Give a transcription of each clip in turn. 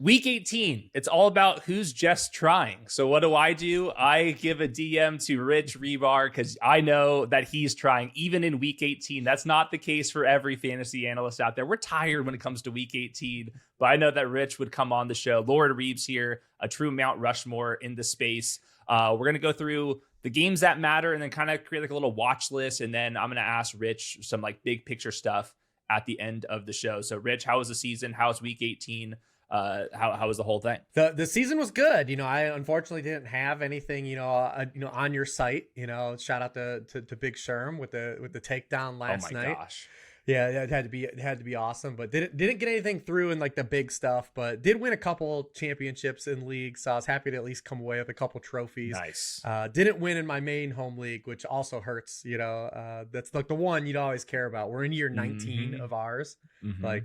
Week 18, it's all about who's just trying. So what do? I give a DM to Rich Hribar because I know that he's trying even in week 18. That's not the case for every fantasy analyst out there. We're tired when it comes to week 18, but I know that Rich would come on the show. Lord Reebs here, a true Mount Rushmore in the space. We're going to go through the games that matter and then kind of create like a little watch list. And then I'm going to ask Rich some like big picture stuff at the end of the show. So Rich, how was the season? How's week 18? How was the whole thing? The season was good. I unfortunately didn't have anything, on your site. Shout out to Big Sherm with the takedown last night. Oh my gosh. Yeah, it had to be awesome, but didn't get anything through in like the big stuff, but did win a couple championships in league, so I was happy to at least come away with a couple trophies. Nice. Didn't win in my main home league, which also hurts. That's like the one you'd always care about. We're in year 19 of ours,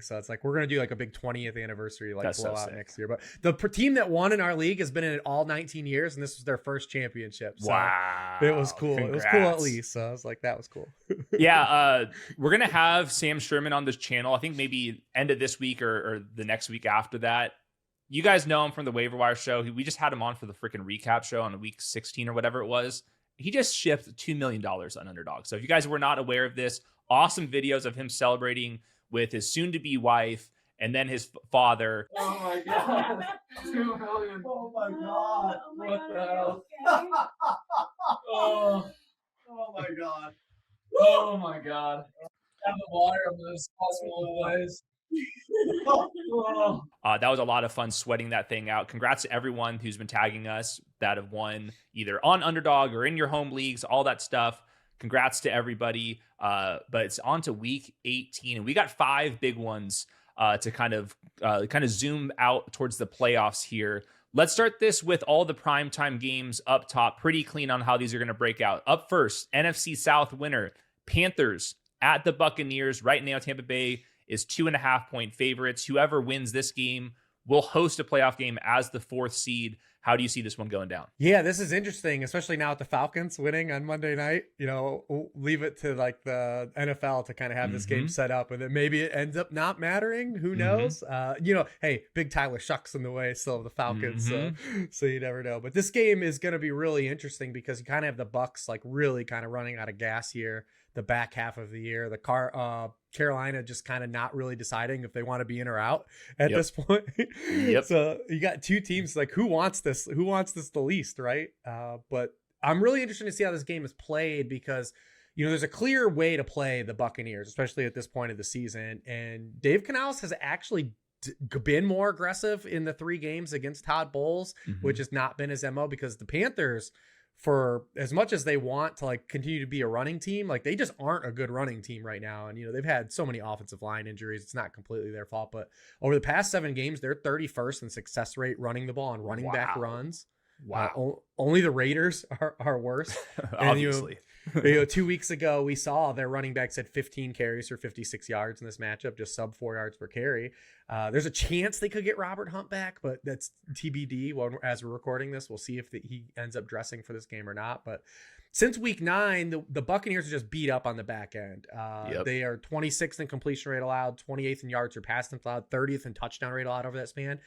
so it's like we're gonna do like a big 20th anniversary blowout next year. But the team that won in our league has been in it all 19 years, and this was their first championship. So wow, it was cool. Congrats. It was cool at least. So I was like, that was cool. Yeah, we're gonna have Sam Sherman on this channel. I think maybe end of this week or the next week after that. You guys know him from the waiver wire show. We just had him on for the freaking recap show on week 16 or whatever it was. He just shipped $2 million on Underdog. So if you guys were not aware of this, awesome videos of him celebrating with his soon-to-be wife and then his father. Oh my God. 2 million. Oh my God. What the hell? Oh my God. Oh my God. Have the water of those possible ways. That was a lot of fun sweating that thing out. Congrats to everyone who's been tagging us that have won either on Underdog or in your home leagues, all that stuff. Congrats to everybody. But it's on to week 18, and we got 5 big ones to kind of zoom out towards the playoffs here. Let's start this with all the primetime games up top. Pretty clean on how these are going to break out. Up first, NFC South winner, Panthers at the Buccaneers. Right now, Tampa Bay is 2.5-point favorites. Whoever wins this game will host a playoff game as the 4th seed. How do you see this one going down? Yeah, this is interesting, especially now with the Falcons winning on Monday night. We'll leave it to like the NFL to kind of have this game set up, and then maybe it ends up not mattering. Who knows? Hey, big Tyler Shucks in the way still of the Falcons, so you never know. But this game is going to be really interesting because you kind of have the Bucs like really kind of running out of gas here. The back half of the year, Carolina just kind of not really deciding if they want to be in or out at this point. So you got 2 teams like who wants this the least, right? But I'm really interested to see how this game is played because there's a clear way to play the Buccaneers, especially at this point of the season. And Dave Canales has actually been more aggressive in the 3 games against Todd Bowles, which has not been his MO because the Panthers, for as much as they want to like continue to be a running team, like they just aren't a good running team right now. And, they've had so many offensive line injuries. It's not completely their fault, but over the past 7 games, they're 31st in success rate running the ball and running back runs. Wow. Only the Raiders are worse. Obviously. 2 weeks ago, we saw their running backs had 15 carries for 56 yards in this matchup, just sub 4 yards per carry. There's a chance they could get Robert Hunt back, but that's TBD. As we're recording this, we'll see if he ends up dressing for this game or not. But since week 9, the Buccaneers are just beat up on the back end. They are 26th in completion rate allowed, 28th in yards or passing allowed, 30th in touchdown rate allowed over that span.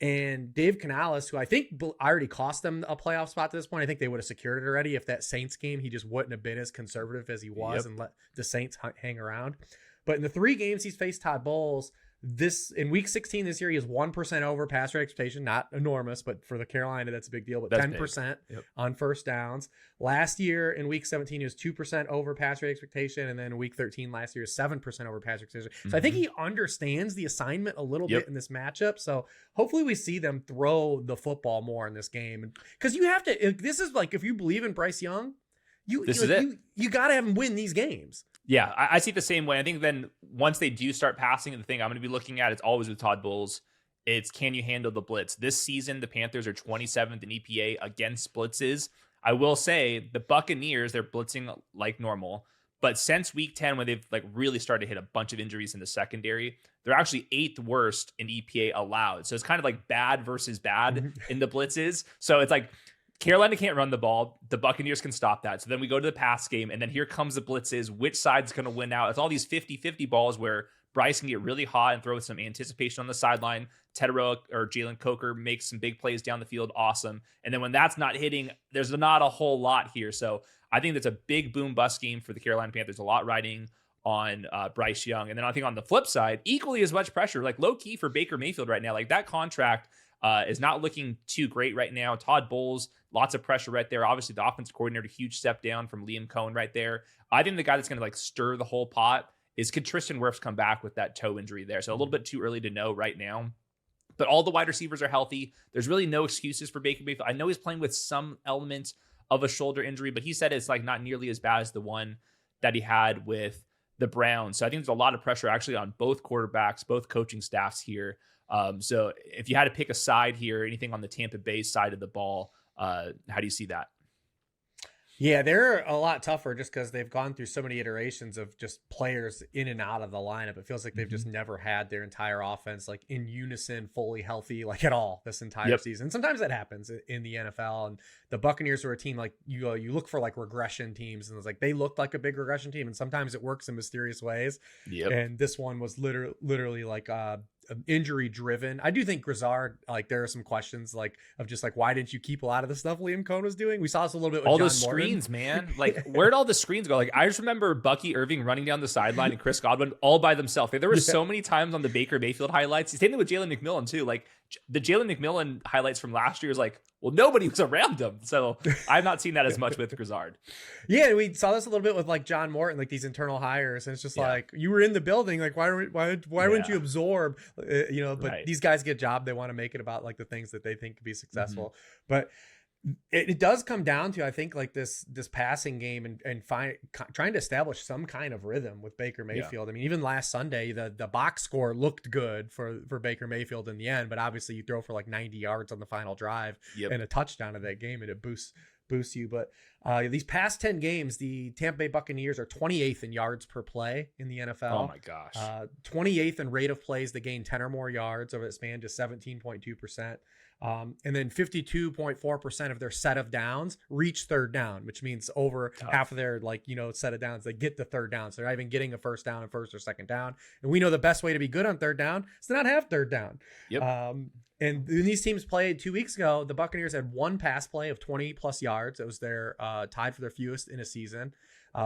And Dave Canales, who I think already cost them a playoff spot to this point, I think they would have secured it already if that Saints game, he just wouldn't have been as conservative as he was and let the Saints hang around. But in the 3 games he's faced Todd Bowles, in week 16 this year, he is 1% over pass rate expectation, not enormous, but for the Carolina, that's a big deal, but that's 10% on first downs. Last year in week 17, he was 2% over pass rate expectation. And then week 13 last year is 7% over pass rate expectation. So I think he understands the assignment a little bit in this matchup. So hopefully we see them throw the football more in this game. Because you have to, this is like, if you believe in Bryce Young, you got to have him win these games. Yeah, I see it the same way. I think then once they do start passing, the thing I'm going to be looking at, it's always with Todd Bowles. It's can you handle the blitz? This season, the Panthers are 27th in EPA against blitzes. I will say the Buccaneers, they're blitzing like normal. But since week 10, when they've like really started to hit a bunch of injuries in the secondary, they're actually 8th worst in EPA allowed. So it's kind of like bad versus bad in the blitzes. So it's like Carolina can't run the ball. The Buccaneers can stop that. So then we go to the pass game, and then here comes the blitzes. Which side's going to win out? It's all these 50-50 balls where Bryce can get really hot and throw with some anticipation on the sideline. Tedero or Jalen Coker makes some big plays down the field. Awesome. And then when that's not hitting, there's not a whole lot here. So I think that's a big boom bust game for the Carolina Panthers. A lot riding on Bryce Young. And then I think on the flip side, equally as much pressure, like low key for Baker Mayfield right now. Like that contract is not looking too great right now. Todd Bowles, lots of pressure right there. Obviously, the offensive coordinator, huge step down from Liam Cohen right there. I think the guy that's going to like stir the whole pot is could Tristan Wirfs come back with that toe injury there. So a little bit too early to know right now. But all the wide receivers are healthy. There's really no excuses for Baker Mayfield. I know he's playing with some element of a shoulder injury, but he said it's like not nearly as bad as the one that he had with the Browns. So I think there's a lot of pressure actually on both quarterbacks, both coaching staffs here. So if you had to pick a side here, anything on the Tampa Bay side of the ball, how do you see that? Yeah, they're a lot tougher just because they've gone through so many iterations of just players in and out of the lineup. It feels like they've just never had their entire offense like in unison, fully healthy, like at all this entire season. Sometimes that happens in the NFL. And the Buccaneers are a team like you look for like regression teams, and it's like they looked like a big regression team, and sometimes it works in mysterious ways. And this one was literally like injury driven. I do think Grizzard, like there are some questions like of just like why didn't you keep a lot of the stuff Liam Cohen was doing? We saw this a little bit with all John those Morton. Screens, man. Like where'd all the screens go? Like I just remember Bucky Irving running down the sideline and Chris Godwin all by themselves. There were so many times on the Baker Mayfield highlights. Same thing with Jalen McMillan too. Like the Jalen McMillan highlights from last year is like, well, nobody was around him. So I've not seen that as much with Grizzard. Yeah, we saw this a little bit with like John Morton, like these internal hires, and it's just like you were in the building, like why wouldn't you absorb, But these guys get a job, they want to make it about like the things that they think could be successful, but. It does come down to, I think, like this passing game and trying to establish some kind of rhythm with Baker Mayfield. I mean, even last Sunday, the box score looked good for Baker Mayfield in the end, but obviously you throw for like 90 yards on the final drive and a touchdown of that game, and it boosts you. But these past 10 games, the Tampa Bay Buccaneers are 28th in yards per play in the NFL. Oh my gosh. 28th in rate of plays to gain 10 or more yards over that span, just 17.2%. And then 52.4% of their set of downs reach third down, which means over half of their set of downs, they get the third down. So they're not even getting a first down and first or second down. And we know the best way to be good on third down is to not have third down. And when these teams played 2 weeks ago, the Buccaneers had one pass play of 20 plus yards. It was their tied for their fewest in a season.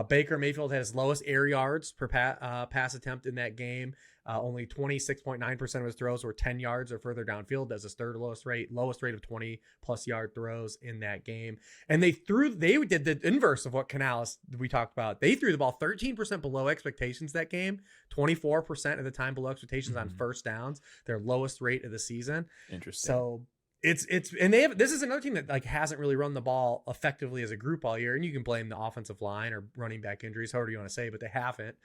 Baker Mayfield had his lowest air yards per pass attempt in that game. Only 26.9% of his throws were 10 yards or further downfield. That's his third lowest rate of 20 plus yard throws in that game. And they did the inverse of what Canales we talked about. They threw the ball 13% below expectations that game, 24% of the time below expectations on first downs, their lowest rate of the season. Interesting. So this is another team that like hasn't really run the ball effectively as a group all year. And you can blame the offensive line or running back injuries, however you want to say, but they haven't.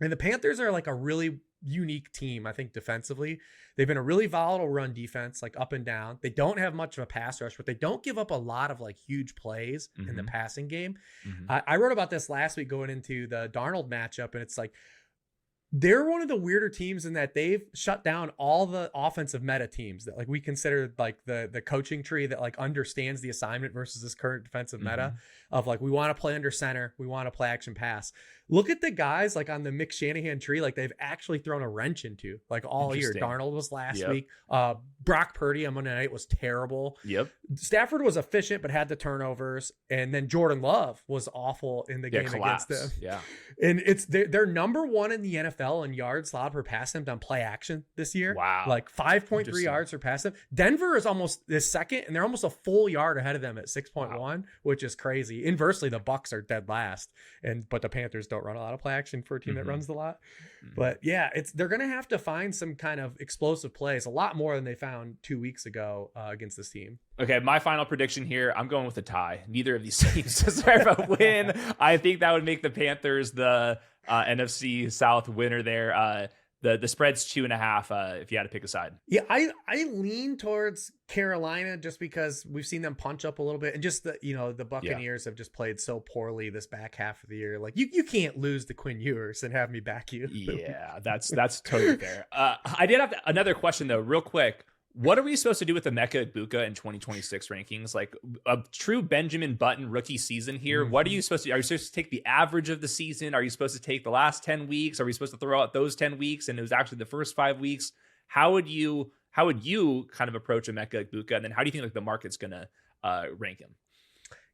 And the Panthers are like a really unique team, I think, defensively. They've been a really volatile run defense, like up and down. They don't have much of a pass rush, but they don't give up a lot of like huge plays in the passing game. I wrote about this last week going into the Darnold matchup, and it's like they're one of the weirder teams in that they've shut down all the offensive meta teams that like we consider like the coaching tree that like understands the assignment versus this current defensive meta of like, we want to play under center. We want to play action pass. Look at the guys like on the Mick Shanahan tree, like they've actually thrown a wrench into like all year. Darnold was last week. Brock Purdy on Monday night was terrible. Stafford was efficient, but had the turnovers. And then Jordan Love was awful in the game against them. And it's they're number one in the NFL in yards allowed per pass attempt on play action this year. Wow. Like 5.3 yards per pass attempt. Denver is almost the second, and they're almost a full yard ahead of them at 6.1, which is crazy. Inversely, the Bucs are dead last, but the Panthers don't run a lot of play action for a team that runs the lot. But yeah, they're going to have to find some kind of explosive plays, a lot more than they found 2 weeks ago against this team. Okay, my final prediction here, I'm going with a tie. Neither of these teams deserve a win. I think that would make the Panthers the NFC South winner there. The spread's 2.5 if you had to pick a side. Yeah, I lean towards Carolina just because we've seen them punch up a little bit, and just the Buccaneers have just played so poorly this back half of the year. Like you can't lose to Quinn Ewers and have me back you. Yeah, that's totally fair. I did have another question though, real quick. What are we supposed to do with the Emeka Egbuka in 2026 rankings? Like a true Benjamin Button rookie season here. What are you supposed to do? Are you supposed to take the average of the season? Are you supposed to take the last 10 weeks? Are we supposed to throw out those 10 weeks and it was actually the first 5 weeks? How would you kind of approach Emeka Egbuka? And then how do you think like the market's going to rank him?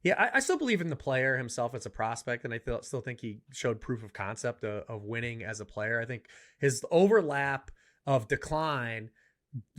Yeah, I still believe in the player himself as a prospect, and I still think he showed proof of concept of winning as a player. I think his overlap of decline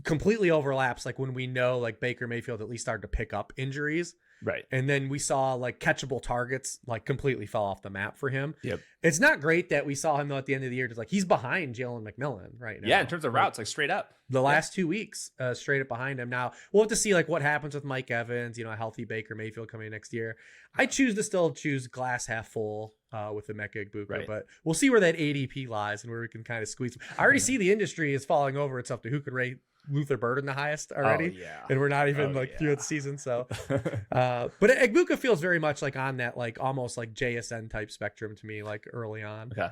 completely overlaps like when we know like Baker Mayfield at least started to pick up injuries. Right. And then we saw like catchable targets like completely fell off the map for him. Yep. It's not great that we saw him though at the end of the year. Just like he's behind Jalen McMillan right now. Yeah, in terms of routes, like straight up. The last 2 weeks, straight up behind him. Now we'll have to see like what happens with Mike Evans. A healthy Baker Mayfield coming next year. I choose to still choose glass half full with the Emeka Egbuka, Right. but we'll see where that ADP lies and where we can kind of squeeze. I already see the industry is falling over itself to who could rate Luther Burden the highest already. Oh, yeah. And we're not even through the season. So, but Egbuka feels very much like on that, like almost like JSN type spectrum to me, like early on. Okay.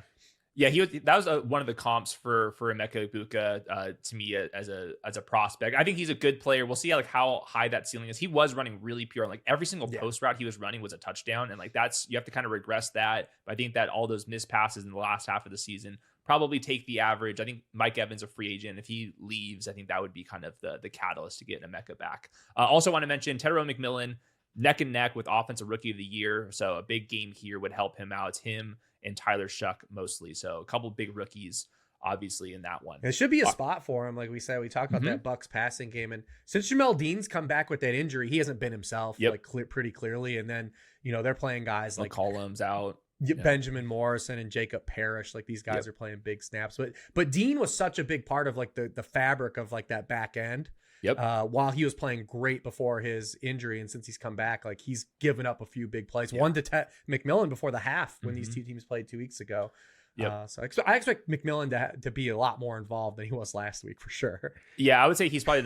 Yeah, that was one of the comps for Emeka Egbuka to me as a prospect. I think he's a good player. We'll see how high that ceiling is. He was running really pure. Like every single post route he was running was a touchdown, and like you have to kind of regress that. But I think that all those missed passes in the last half of the season probably take the average. I think Mike Evans a free agent. If he leaves, I think that would be kind of the catalyst to get Emeka back. Also want to mention Tyrone McMillan neck and neck with offensive rookie of the year. So a big game here would help him out. It's him and Tyler Shuck mostly. So a couple big rookies, obviously, in that one. It should be a spot for him. Like we said, we talked about that Bucs passing game. And since Jamel Dean's come back with that injury, he hasn't been himself pretty clearly. And then, they're playing guys like McCollum's out. Benjamin Morrison and Jacob Parrish, like these guys are playing big snaps. But Dean was such a big part of like the fabric of like that back end. While he was playing great before his injury, and since he's come back, like he's given up a few big plays. One to McMillan before the half when these two teams played 2 weeks ago. So I expect McMillan to be a lot more involved than he was last week for sure. Yeah, I would say he's probably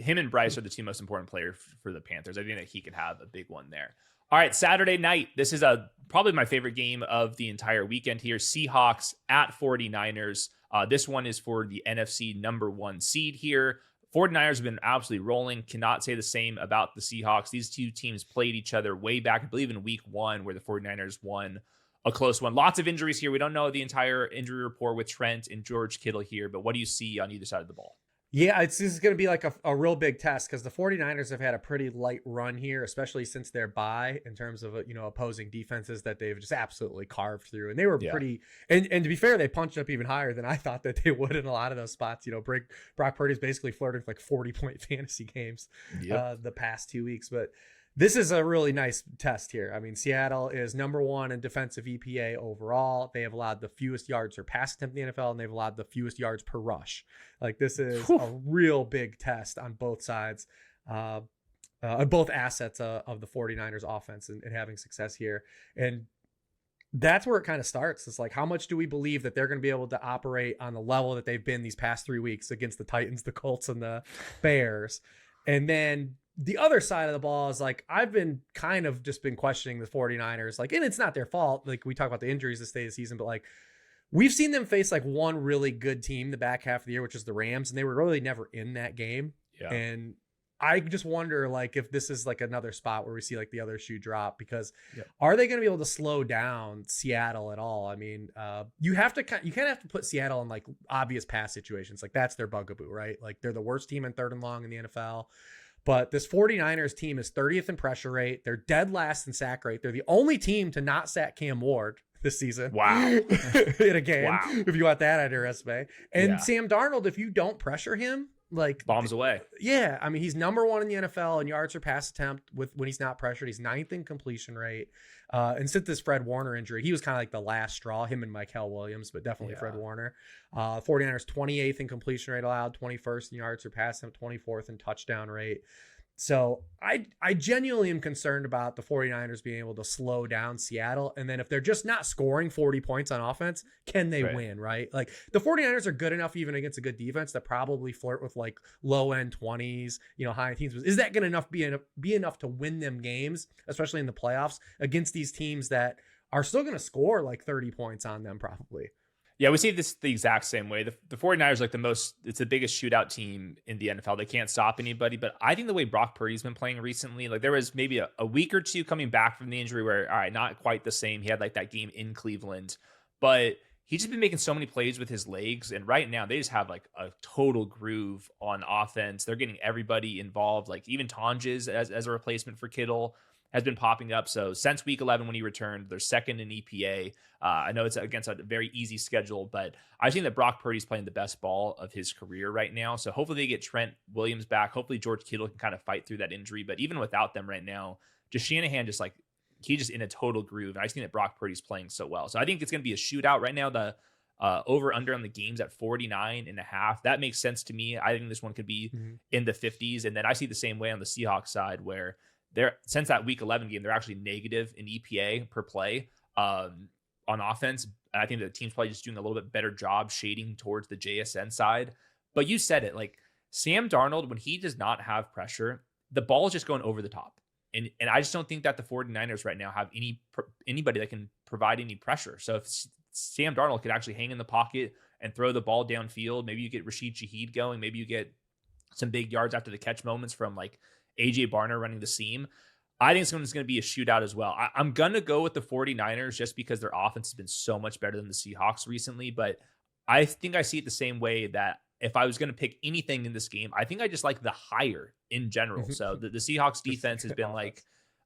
him and Bryce are the two most important players for the Panthers. I think that he could have a big one there. All right, Saturday night. This is probably my favorite game of the entire weekend here. Seahawks at 49ers. This one is for the NFC number 1 seed here. 49ers have been absolutely rolling. Cannot say the same about the Seahawks. These two teams played each other way back, I believe in week 1, where the 49ers won a close one. Lots of injuries here. We don't know the entire injury report with Trent and George Kittle here, but what do you see on either side of the ball? Yeah, this is going to be like a real big test because the 49ers have had a pretty light run here, especially since their bye in terms of, opposing defenses that they've just absolutely carved through. And they were pretty, and to be fair, they punched up even higher than I thought that they would in a lot of those spots. Brock Purdy's basically flirting with like 40-point fantasy games the past 2 weeks. But this is a really nice test here. I mean, Seattle is number 1 in defensive EPA overall. They have allowed the fewest yards per pass attempt in the NFL, and they've allowed the fewest yards per rush. Like this is a real big test on both sides, on both assets of the 49ers offense and having success here. And that's where it kind of starts. It's like, how much do we believe that they're going to be able to operate on the level that they've been these past 3 weeks against the Titans, the Colts, and the Bears? And then the other side of the ball is like, I've been questioning the 49ers, like, and it's not their fault. Like we talk about the injuries this day of the season, but like we've seen them face like one really good team the back half of the year, which is the Rams. And they were really never in that game. Yeah. And I just wonder like if this is like another spot where we see like the other shoe drop, because are they going to be able to slow down Seattle at all? I mean, you kind of have to put Seattle in like obvious pass situations. Like that's their bugaboo, right? Like they're the worst team in 3rd and long in the NFL. But this 49ers team is 30th in pressure rate. They're dead last in sack rate. They're the only team to not sack Cam Ward this season. Wow. In a game, if you want that on your resume. And Sam Darnold, if you don't pressure him, like bombs away. Yeah. I mean, he's number 1 in the NFL in yards per pass attempt when he's not pressured. He's 9th in completion rate. And since this Fred Warner injury, he was kind of like the last straw, him and Mykal Williams, but definitely Fred Warner. 49ers 28th in completion rate allowed, 21st in yards per pass attempt, 24th in touchdown rate. So I genuinely am concerned about the 49ers being able to slow down Seattle. And then if they're just not scoring 40 points on offense, can they win, right? Like the 49ers are good enough even against a good defense to probably flirt with like low end 20s, high teams. Is that going to be enough to win them games, especially in the playoffs against these teams that are still going to score like 30 points on them probably? Yeah, we see this the exact same way. The 49ers like it's the biggest shootout team in the NFL. They can't stop anybody. But I think the way Brock Purdy's been playing recently, like there was maybe a week or two coming back from the injury where, all right, not quite the same. He had like that game in Cleveland, but he's just been making so many plays with his legs. And right now they just have like a total groove on offense. They're getting everybody involved, like even Tonjes as a replacement for Kittle has been popping up. So since week 11, when he returned, they're second in EPA. I know it's against a very easy schedule, but I think that Brock Purdy's playing the best ball of his career right now. So hopefully they get Trent Williams back. Hopefully George Kittle can kind of fight through that injury. But even without them right now, just Shanahan, he's just in a total groove. And I just think that Brock Purdy's playing so well. So I think it's going to be a shootout right now. The over under on the games at 49.5. That makes sense to me. I think this one could be in the 50s. And then I see the same way on the Seahawks side where since that week 11 game, they're actually negative in EPA per play on offense. And I think the team's probably just doing a little bit better job shading towards the JSN side. But you said it, like Sam Darnold, when he does not have pressure, the ball is just going over the top. And I just don't think that the 49ers right now have anybody that can provide any pressure. So if Sam Darnold could actually hang in the pocket and throw the ball downfield, maybe you get Rashid Shaheed going, maybe you get some big yards after the catch moments from like AJ Barner running the seam. I think it's going to be a shootout as well. I'm going to go with the 49ers just because their offense has been so much better than the Seahawks recently. But I think I see it the same way that if I was going to pick anything in this game, I think I just like the higher in general. So the Seahawks defense has been like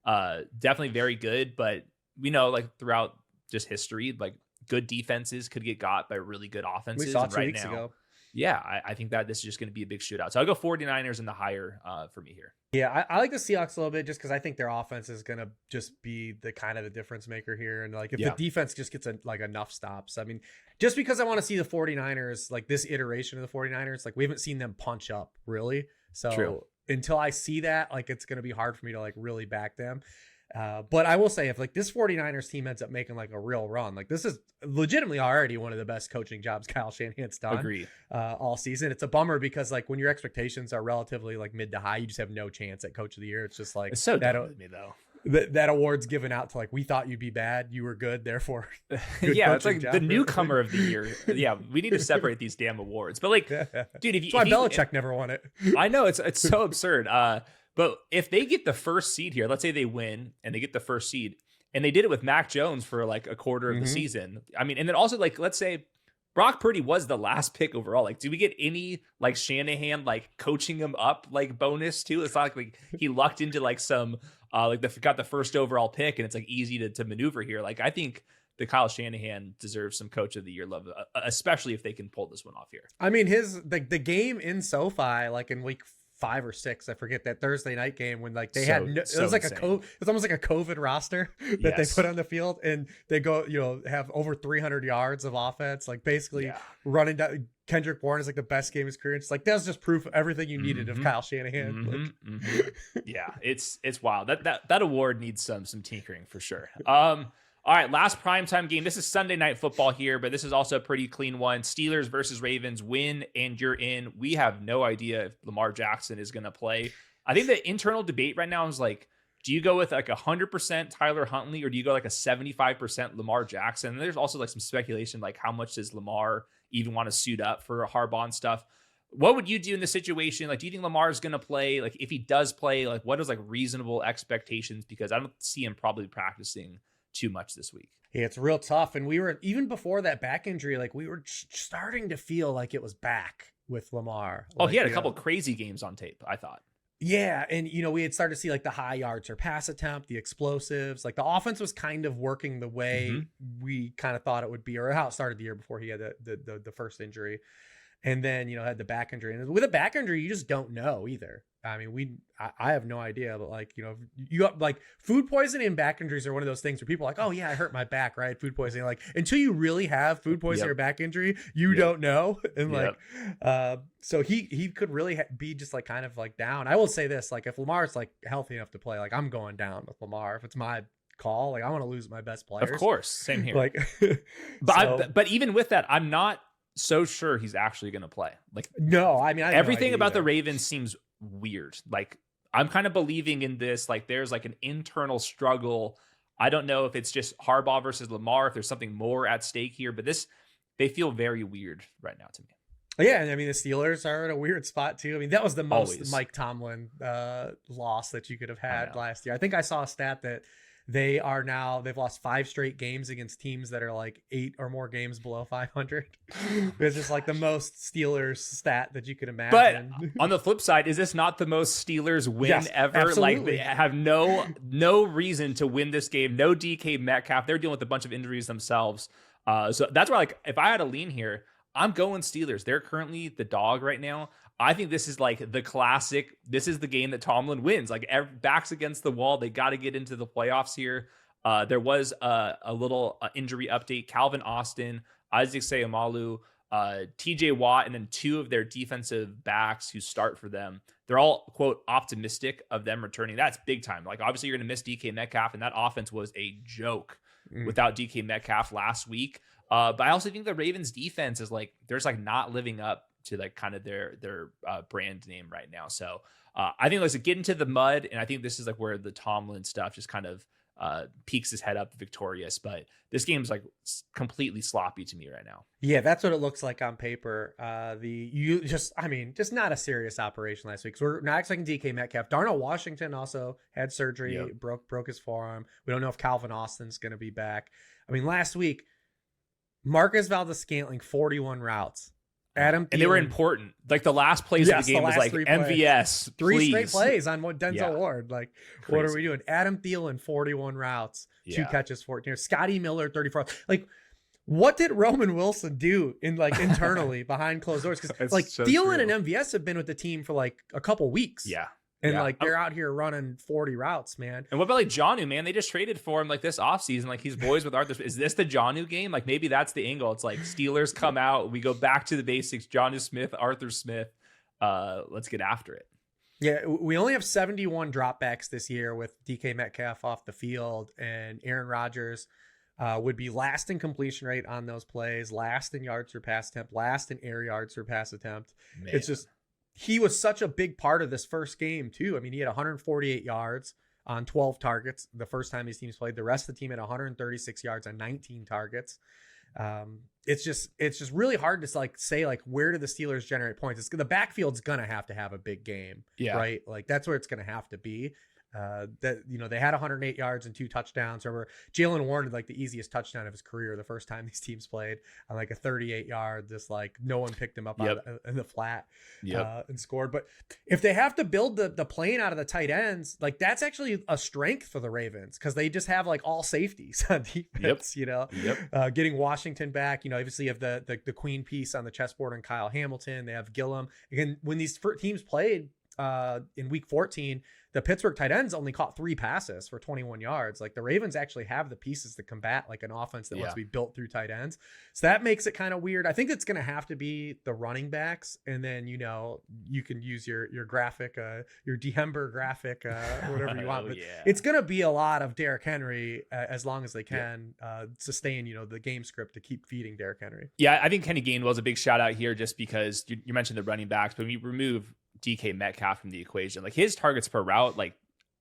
definitely very good. But we know like throughout just history, like good defenses could get got by really good offenses. We saw and 2 weeks ago. Yeah, I think that this is just going to be a big shootout. So I'll go 49ers in the higher for me here. Yeah, I like the Seahawks a little bit just because I think their offense is going to just be the kind of the difference maker here. And like if the defense just gets enough stops, I mean, just because I want to see the 49ers, like this iteration of the 49ers, like we haven't seen them punch up really. So until I see that, like it's going to be hard for me to like really back them. But I will say if like this 49ers team ends up making like a real run, like this is legitimately already one of the best coaching jobs Kyle Shanahan's done. Agree. All season. It's a bummer because like when your expectations are relatively like mid to high, you just have no chance at coach of the year. It's just like it's so dumb with me though. That award's given out to like, we thought you'd be bad, you were good, therefore good. Yeah, it's like the newcomer of the year. Yeah, we need to separate these damn awards. But like, dude, that's why Belichick never won it. I know it's so absurd. But if they get the first seed here, let's say they win and they get the first seed, and they did it with Mac Jones for like a quarter of the season. I mean, and then also like, let's say Brock Purdy was the last pick overall. Like, do we get any like Shanahan like coaching him up like bonus too? It's not like he lucked into like some got the first overall pick and it's like easy to maneuver here. Like, I think the Kyle Shanahan deserves some coach of the year love, especially if they can pull this one off here. I mean, the game in SoFi, like in week 5 or 6, I forget, that Thursday night game when like they had it was like insane. It's almost like a COVID roster that they put on the field, and they go have over 300 yards of offense, like basically running down. Kendrick Bourne is like the best game of his career. It's like that's just proof of everything you needed of Kyle Shanahan. Yeah, it's wild. That award needs some tinkering for sure. All right, last primetime game. This is Sunday Night Football here, but this is also a pretty clean one. Steelers versus Ravens. Win and you're in. We have no idea if Lamar Jackson is going to play. I think the internal debate right now is like, do you go with like 100% Tyler Huntley or do you go like a 75% Lamar Jackson? And there's also like some speculation, like how much does Lamar even want to suit up for Harbaugh and stuff? What would you do in this situation? Like, do you think Lamar is going to play? Like, if he does play, like what is like reasonable expectations? Because I don't see him probably practicing too much this week. Yeah, it's real tough. And we were, even before that back injury, like we were starting to feel like it was back with Lamar. Oh, he had a couple crazy games on tape, I thought. Yeah. And, we had started to see like the high yards or pass attempt, the explosives, like the offense was kind of working the way we kind of thought it would be, or how it started the year before he had the first injury. And then, had the back injury. And with a back injury, you just don't know either. I mean, I have no idea, but like, you got like food poisoning and back injuries are one of those things where people are like, oh yeah, I hurt my back, right? Food poisoning. Like until you really have food poisoning or back injury, you don't know. And like, so he could really be just like kind of like down. I will say this, like if Lamar's like healthy enough to play, like I'm going down with Lamar. If it's my call, like I want to lose my best players. Of course. Same here. Like, but even with that, I'm not so sure he's actually going to play. Like, no, I mean, everything about the Ravens seems weird. Like, I'm kind of believing in this. Like, there's like an internal struggle. I don't know if it's just Harbaugh versus Lamar, if there's something more at stake here, but this they feel very weird right now to me. Yeah, and I mean the Steelers are in a weird spot too. I mean that was the most Always. Mike Tomlin loss that you could have had last year. I think I saw a stat that they've lost 5 straight games against teams that are like 8 or more games below 500. It's just like the most Steelers stat that you could imagine. But on the flip side, is this not the most Steelers win ever? Absolutely. Like they have no reason to win this game. No DK Metcalf. They're dealing with a bunch of injuries themselves. So that's why, like, if I had a lean here, I'm going Steelers. They're currently the dog right now. I think this is like the classic. This is the game that Tomlin wins. Like backs against the wall. They got to get into the playoffs here. There was a little injury update. Calvin Austin, Isaac Seumalo, TJ Watt, and then 2 of their defensive backs who start for them. They're all, quote, optimistic of them returning. That's big time. Like, obviously, you're going to miss DK Metcalf, and that offense was a joke without DK Metcalf last week. But I also think the Ravens defense is like, they're just like not living up to like kind of their brand name right now. So I think let's get into the mud. And I think this is like where the Tomlin stuff just kind of peeks his head up victorious. But this game is like completely sloppy to me right now. Yeah, that's what it looks like on paper. Just not a serious operation last week. So we're not expecting DK Metcalf. Darnell Washington also had surgery, broke his forearm. We don't know if Calvin Austin's going to be back. I mean, last week, Marcus Valdes-Scantling, 41 routes. Adam Thielen, and they were important. Like the last plays of the game was like MVS. 3 straight plays on Denzel Ward. Like, crazy. What are we doing? Adam Thielen, 41 routes, 2 catches, 14. Scotty Miller, 34. Like, what did Roman Wilson do internally behind closed doors? Because like so Thielen true. And MVS have been with the team for like a couple weeks. Yeah. And like they're out here running 40 routes, man. And what about like Jonnu, man? They just traded for him like this offseason. Like he's boys with Arthur. Is this the Jonnu game? Like maybe that's the angle. It's like Steelers come out, we go back to the basics. Jonnu Smith, Arthur Smith. Let's get after it. Yeah, we only have 71 dropbacks this year with DK Metcalf off the field, and Aaron Rodgers would be last in completion rate on those plays, last in yards per pass attempt, last in air yards per pass attempt. Man. It's just he was such a big part of this first game too. I mean, he had 148 yards on 12 targets the first time these teams played. The rest of the team had 136 yards on 19 targets. It's just really hard to like say like where do the Steelers generate points? The backfield's gonna have to have a big game, right? Like that's where it's gonna have to be. They had 108 yards and 2 touchdowns. Remember, Jalen Warren had like the easiest touchdown of his career the first time these teams played on like a 38 yard. This like no one picked him up in the flat and scored. But if they have to build the plane out of the tight ends, like that's actually a strength for the Ravens because they just have like all safeties on defense. Getting Washington back. Obviously you have the queen piece on the chessboard and Kyle Hamilton. They have Gillum. Again, when these teams played in week 14, the Pittsburgh tight ends only caught 3 passes for 21 yards. Like the Ravens actually have the pieces to combat like an offense that wants to be built through tight ends. So that makes it kind of weird. I think it's going to have to be the running backs. And then, you can use your graphic, your Dehember graphic, whatever you want. But it's going to be a lot of Derrick Henry as long as they can sustain, the game script to keep feeding Derrick Henry. Yeah, I think Kenny Gainwell's a big shout out here just because you mentioned the running backs, but when you remove DK Metcalf from the equation, like his targets per route, like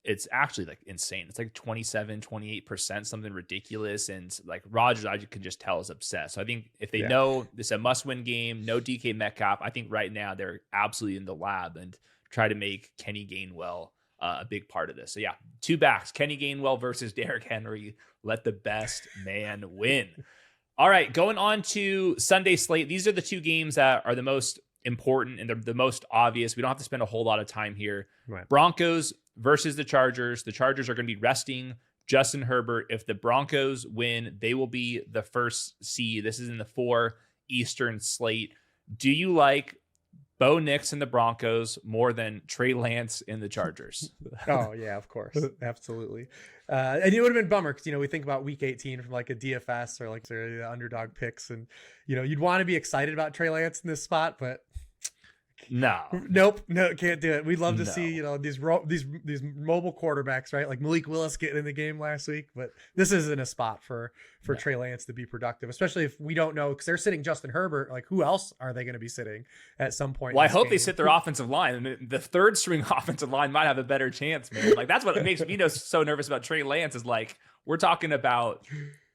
it's actually like insane. It's like 27-28%, something ridiculous. And like Rodgers, I can just tell is obsessed. So I think if they know this is a must-win game, no DK Metcalf, I think right now they're absolutely in the lab and try to make Kenny Gainwell a big part of this. So 2 backs, Kenny Gainwell versus Derrick Henry. Let the best man win. All right, going on to Sunday slate. These are the 2 games that are the most important and they're the most obvious. We don't have to spend a whole lot of time here. Right. Broncos versus the Chargers. The Chargers are going to be resting Justin Herbert. If the Broncos win, they will be the first seed. This is in the 4 Eastern slate. Do you like Bo Nix in the Broncos more than Trey Lance in the Chargers? Oh yeah, of course. Absolutely. And it would have been bummer because, we think about week 18 from like a DFS or like the underdog picks and, you'd want to be excited about Trey Lance in this spot, but No. Nope, no, can't do it. We'd love to No. see, these mobile quarterbacks, right? Like Malik Willis getting in the game last week, but this isn't a spot for Trey Lance to be productive, especially if we don't know, because they're sitting Justin Herbert. Like, who else are they going to be sitting at some point? Well, I hope they sit their offensive line. I mean, the third string offensive line might have a better chance, man. Like, that's what makes me so nervous about Trey Lance is like, we're talking about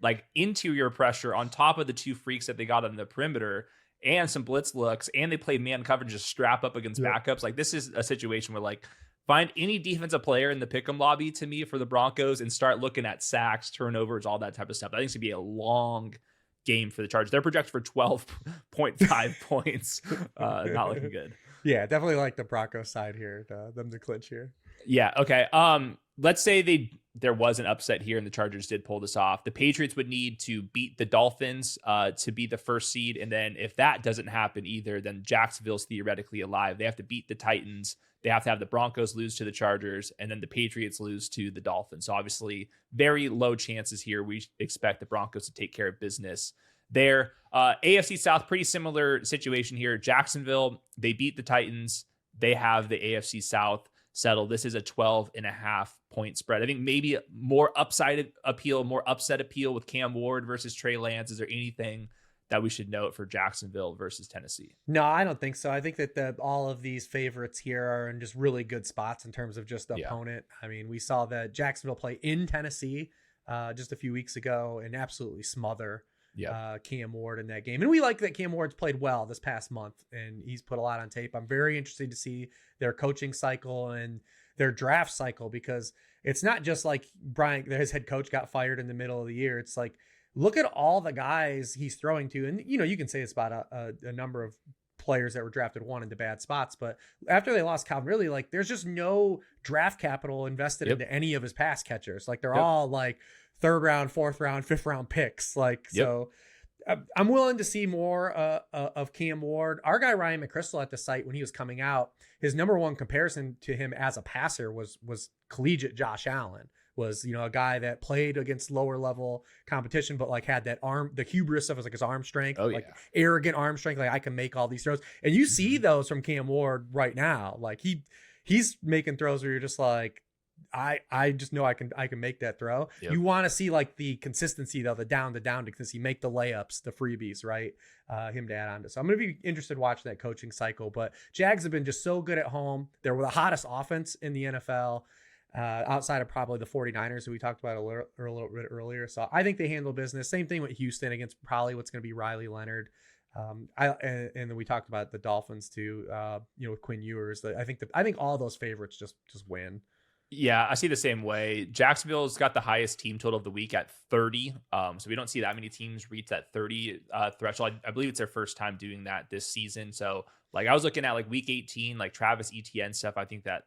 like interior pressure on top of the two freaks that they got on the perimeter and some blitz looks, and they play man coverage to strap up against backups. Like, this is a situation where, like, find any defensive player in the pick'em lobby to me for the Broncos and start looking at sacks, turnovers, all that type of stuff. I think it's going to be a long game for the Chargers. They're projected for 12.5 points. Not looking good. Yeah, definitely like the Broncos side here, them to clinch here. Yeah, okay. Let's say there was an upset here and the Chargers did pull this off. The Patriots would need to beat the Dolphins to be the first seed. And then if that doesn't happen either, then Jacksonville's theoretically alive. They have to beat the Titans. They have to have the Broncos lose to the Chargers, and then the Patriots lose to the Dolphins. So obviously very low chances here. We expect the Broncos to take care of business there. AFC South, pretty similar situation here. Jacksonville, they beat the Titans. They have the AFC South settled. This is a 12.5 point spread. I think maybe more upside appeal, more upset appeal with Cam Ward versus Trey Lance. Is there anything that we should note for Jacksonville versus Tennessee? No, I don't think so. I think that all of these favorites here are in just really good spots in terms of just the opponent. I mean, we saw that Jacksonville play in Tennessee just a few weeks ago and absolutely smother Cam Ward in that game. And we like that Cam Ward's played well this past month and he's put a lot on tape. I'm very interested to see their coaching cycle and their draft cycle, because it's not just like his head coach got fired in the middle of the year. It's like, look at all the guys he's throwing to. And, you can say it's about a number of players that were drafted into bad spots, but after they lost Calvin Ridley, like, there's just no draft capital invested into any of his pass catchers. Like, they're all like third round, fourth round, fifth round picks. Like, so I'm willing to see more of Cam Ward. Our guy Ryan McChrystal at the site, when he was coming out, his number one comparison to him as a passer was collegiate Josh Allen. Was, a guy that played against lower level competition, but like had that the hubris of his arm strength, arrogant arm strength. Like, I can make all these throws. And you see those from Cam Ward right now. Like, he's making throws where you're just like, I just know I can make that throw. You want to see like the consistency though, the down consistency, make the layups, the freebies, right? Him to add on to. So I'm going to be interested watching that coaching cycle, but Jags have been just so good at home. They're the hottest offense in the NFL. Outside of probably the 49ers that we talked about a little bit earlier. So I think they handle business. Same thing with Houston against probably what's going to be Riley Leonard. And then we talked about the Dolphins too, with Quinn Ewers. I think all those favorites just win. Yeah, I see the same way. Jacksonville's got the highest team total of the week at 30. So we don't see that many teams reach that 30 threshold. I believe it's their first time doing that this season. So like, I was looking at like week 18, like Travis Etienne stuff. I think that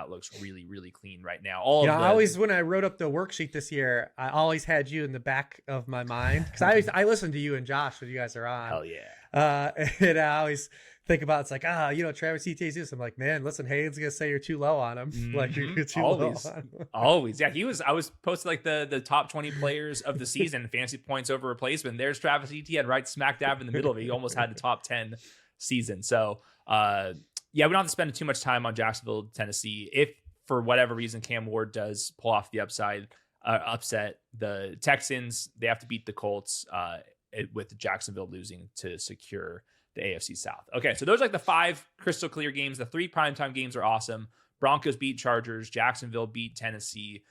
looks really, really clean right now. When I wrote up the worksheet this year, I always had you in the back of my mind, because I listen to you and Josh when you guys are on. Hell yeah. And I always think about, it's like, Travis Etienne's this. I'm like, man, listen, Hayden's gonna say you're too low on him. Mm-hmm. Like, you're too low on him. Always. Yeah, I was posting like the top 20 players of the season, fantasy points over replacement. There's Travis Etienne right smack dab in the middle of it. He almost had the top 10 season. So we don't have to spend too much time on Jacksonville, Tennessee. If for whatever reason Cam Ward does pull off the upset, the Texans, they have to beat the Colts with Jacksonville losing to secure the AFC South. Okay, so those are like the 5 crystal clear games. The 3 primetime games are awesome. Broncos beat Chargers. Jacksonville beat Tennessee.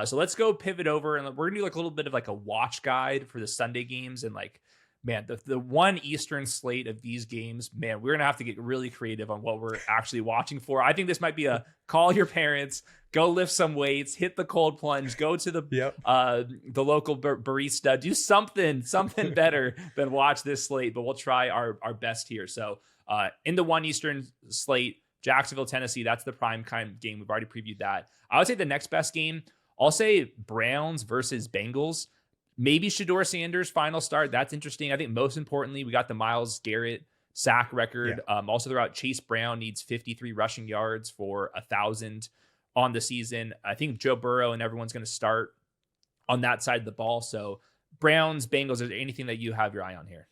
So let's go pivot over, and we're gonna do like a little bit of like a watch guide for the Sunday games. And like, man, the one Eastern slate of these games, man, we're gonna have to get really creative on what we're actually watching for. I think this might be a call your parents, go lift some weights, hit the cold plunge, go to the local barista, do something better than watch this slate. But we'll try our best here. So in the one Eastern slate, Jacksonville, Tennessee, that's the prime time game. We've already previewed that. I would say the next best game, I'll say Browns versus Bengals. Maybe Shedeur Sanders' final start. That's interesting. I think most importantly, we got the Myles Garrett sack record. Also throughout, Chase Brown needs 53 rushing yards for 1,000 on the season. I think Joe Burrow and everyone's going to start on that side of the ball. So Browns, Bengals, is there anything that you have your eye on here?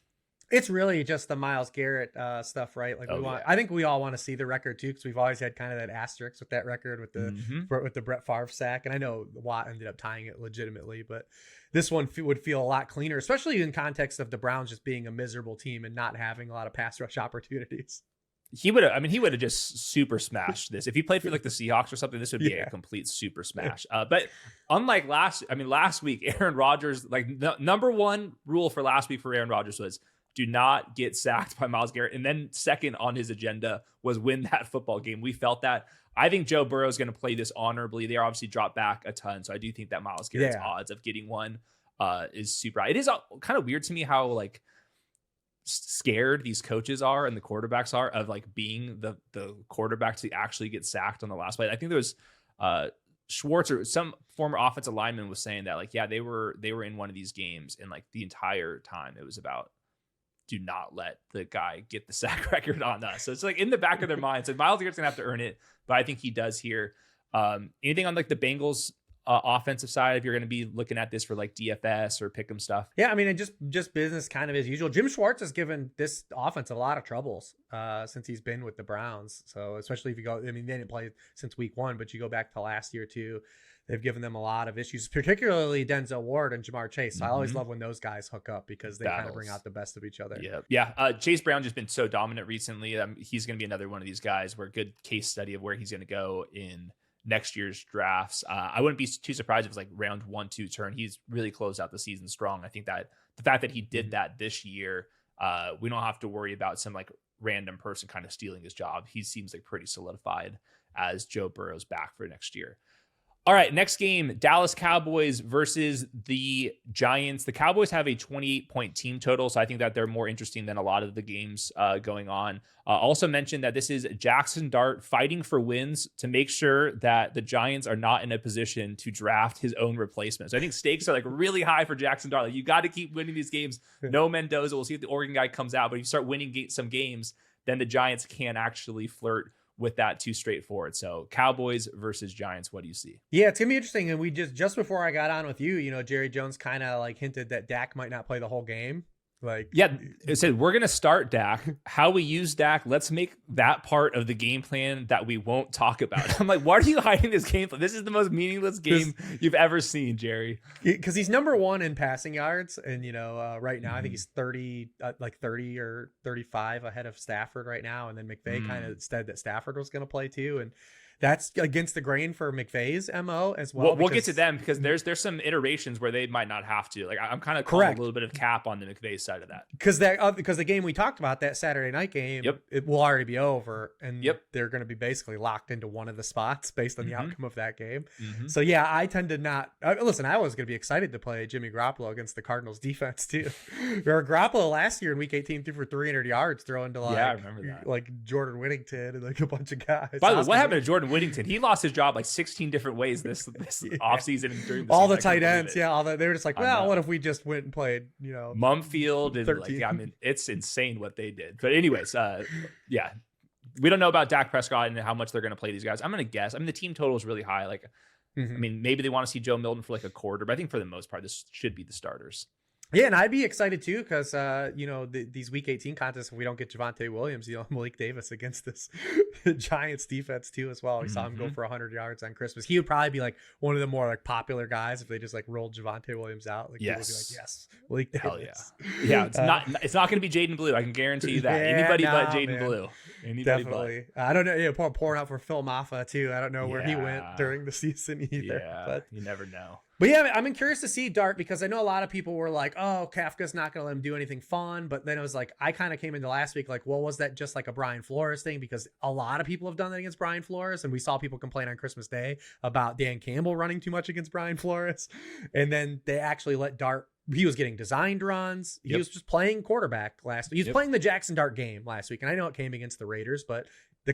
It's really just the Myles Garrett stuff, right? Like I think we all want to see the record too, because we've always had kind of that asterisk with that record with the Brett Favre sack, and I know Watt ended up tying it legitimately, but this one would feel a lot cleaner, especially in context of the Browns just being a miserable team and not having a lot of pass rush opportunities. He would have just super smashed this. If he played for like the Seahawks or something, this would be a complete super smash. But unlike last week, Aaron Rodgers, like number one rule for last week for Aaron Rodgers was do not get sacked by Myles Garrett. And then second on his agenda was win that football game. We felt that. I think Joe Burrow is going to play this honorably. They obviously dropped back a ton. So I do think that Myles Garrett's odds of getting one is super high. It is kind of weird to me how like scared these coaches are and the quarterbacks are of like being the quarterback to actually get sacked on the last play. I think there was Schwartz or some former offensive lineman was saying that like, yeah, they were in one of these games and like the entire time it was about do not let the guy get the sack record on us. So it's like in the back of their minds. So Myles Garrett's gonna have to earn it, but I think he does here. Anything on like the Bengals offensive side, if you're going to be looking at this for like DFS or pick'em stuff? Yeah, I mean, and just business kind of as usual. Jim Schwartz has given this offense a lot of troubles since he's been with the Browns. So especially if you go, I mean, they didn't play since week 1, but you go back to last year too. They've given them a lot of issues, particularly Denzel Ward and Jamar Chase. So I always love when those guys hook up because they kind of bring out the best of each other. Yeah. Chase Brown just been so dominant recently. He's going to be another one of these guys where good case study of where he's going to go in next year's drafts. I wouldn't be too surprised if it's like round 1-2 turn. He's really closed out the season strong. I think that the fact that he did that this year, we don't have to worry about some like random person kind of stealing his job. He seems like pretty solidified as Joe Burrow's back for next year. All right, next game, Dallas Cowboys versus the Giants. The Cowboys have a 28-point team total, so I think that they're more interesting than a lot of the games going on. Also mentioned that this is Jackson Dart fighting for wins to make sure that the Giants are not in a position to draft his own replacement. So I think stakes are like really high for Jackson Dart. Like, you got to keep winning these games. No Mendoza. We'll see if the Oregon guy comes out, but if you start winning some games, then the Giants can actually flirt with that too straightforward. So Cowboys versus Giants, what do you see? Yeah, it's gonna be interesting. And we just before I got on with you, Jerry Jones kind of like hinted that Dak might not play the whole game. Like, yeah, it said we're gonna start Dak. How we use Dak, let's make that part of the game plan that we won't talk about. I'm like, why are you hiding this game plan? This is the most meaningless game you've ever seen, Jerry. Because he's number 1 in passing yards, and right now I think he's 30 or 35 ahead of Stafford right now. And then McVay kind of said that Stafford was going to play too, and that's against the grain for McVay's MO as well. We'll get to them because there's some iterations where they might not have to. Like, I'm kind of calling a little bit of cap on the McVay side of that. Because the game we talked about, that Saturday night game, it will already be over, and they're going to be basically locked into one of the spots based on the outcome of that game. So yeah, I tend to not listen. I was going to be excited to play Jimmy Garoppolo against the Cardinals defense too. Garoppolo last year in Week 18 threw for 300 yards, throwing to I remember that, like Jordan Whittington and like a bunch of guys. By the way, what happened to Jordan Whittington? He lost his job like 16 different ways this offseason and during the all season. The tight ends, they were just like, well, what if we just went and played, Mumfield and 13. I mean, it's insane what they did. But anyways, we don't know about Dak Prescott and how much they're going to play these guys. I'm going to guess. I mean, the team total is really high. Like, I mean, maybe they want to see Joe Milton for like a quarter, but I think for the most part, this should be the starters. Yeah, and I'd be excited too because these Week 18 contests, if we don't get Javonte Williams, Malik Davis against this Giants defense too as well. We saw him go for 100 yards on Christmas. He would probably be like one of the more like popular guys if they just like rolled Javonte Williams out. Like, people would be like, yes, Malik Davis. Hell yeah. Yeah, it's not going to be Jaden Blue. I can guarantee you that. Anybody but Jaden Blue. Definitely. I don't know. Pouring out for Phil Maffa too. I don't know where he went during the season either. Yeah, but you never know. But yeah, I'm curious to see Dart because I know a lot of people were like, oh, Kafka's not going to let him do anything fun. But then it was like, I kind of came into last week like, well, was that just like a Brian Flores thing? Because a lot of people have done that against Brian Flores. And we saw people complain on Christmas Day about Dan Campbell running too much against Brian Flores. And then they actually let Dart. He was getting designed runs. He was just playing quarterback last week. He was playing the Jackson Dart game last week. And I know it came against the Raiders, but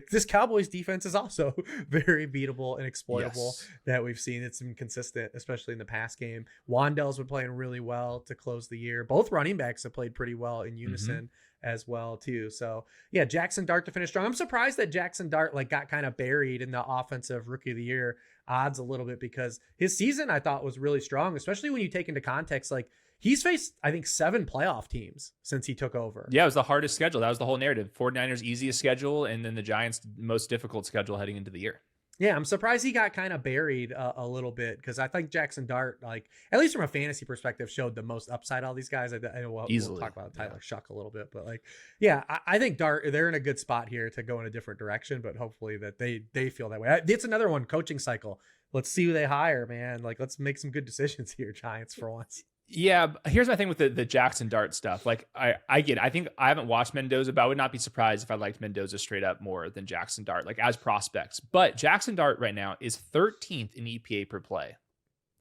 this Cowboys defense is also very beatable and exploitable that we've seen. It's been consistent, especially in the pass game. Wan'Dell's been playing really well to close the year. Both running backs have played pretty well in unison as well too. So yeah, Jackson Dart to finish strong. I'm surprised that Jackson Dart like got kind of buried in the offensive rookie of the year odds a little bit, because his season I thought was really strong, especially when you take into context, like he's faced, I think, 7 playoff teams since he took over. Yeah, it was the hardest schedule. That was the whole narrative. 49ers easiest schedule, and then the Giants most difficult schedule heading into the year. Yeah, I'm surprised he got kind of buried a little bit, because I think Jackson Dart, like at least from a fantasy perspective, showed the most upside. All these guys, I know we'll talk about Tyler Shuck a little bit, but like, yeah, I think Dart, they're in a good spot here to go in a different direction, but hopefully that they feel that way. It's another one, coaching cycle. Let's see who they hire, man. Like, let's make some good decisions here, Giants, for once. Yeah, here's my thing with the Jackson Dart stuff. Like, I get it. I think I haven't watched Mendoza, but I would not be surprised if I liked Mendoza straight up more than Jackson Dart, like as prospects. But Jackson Dart right now is 13th in EPA per play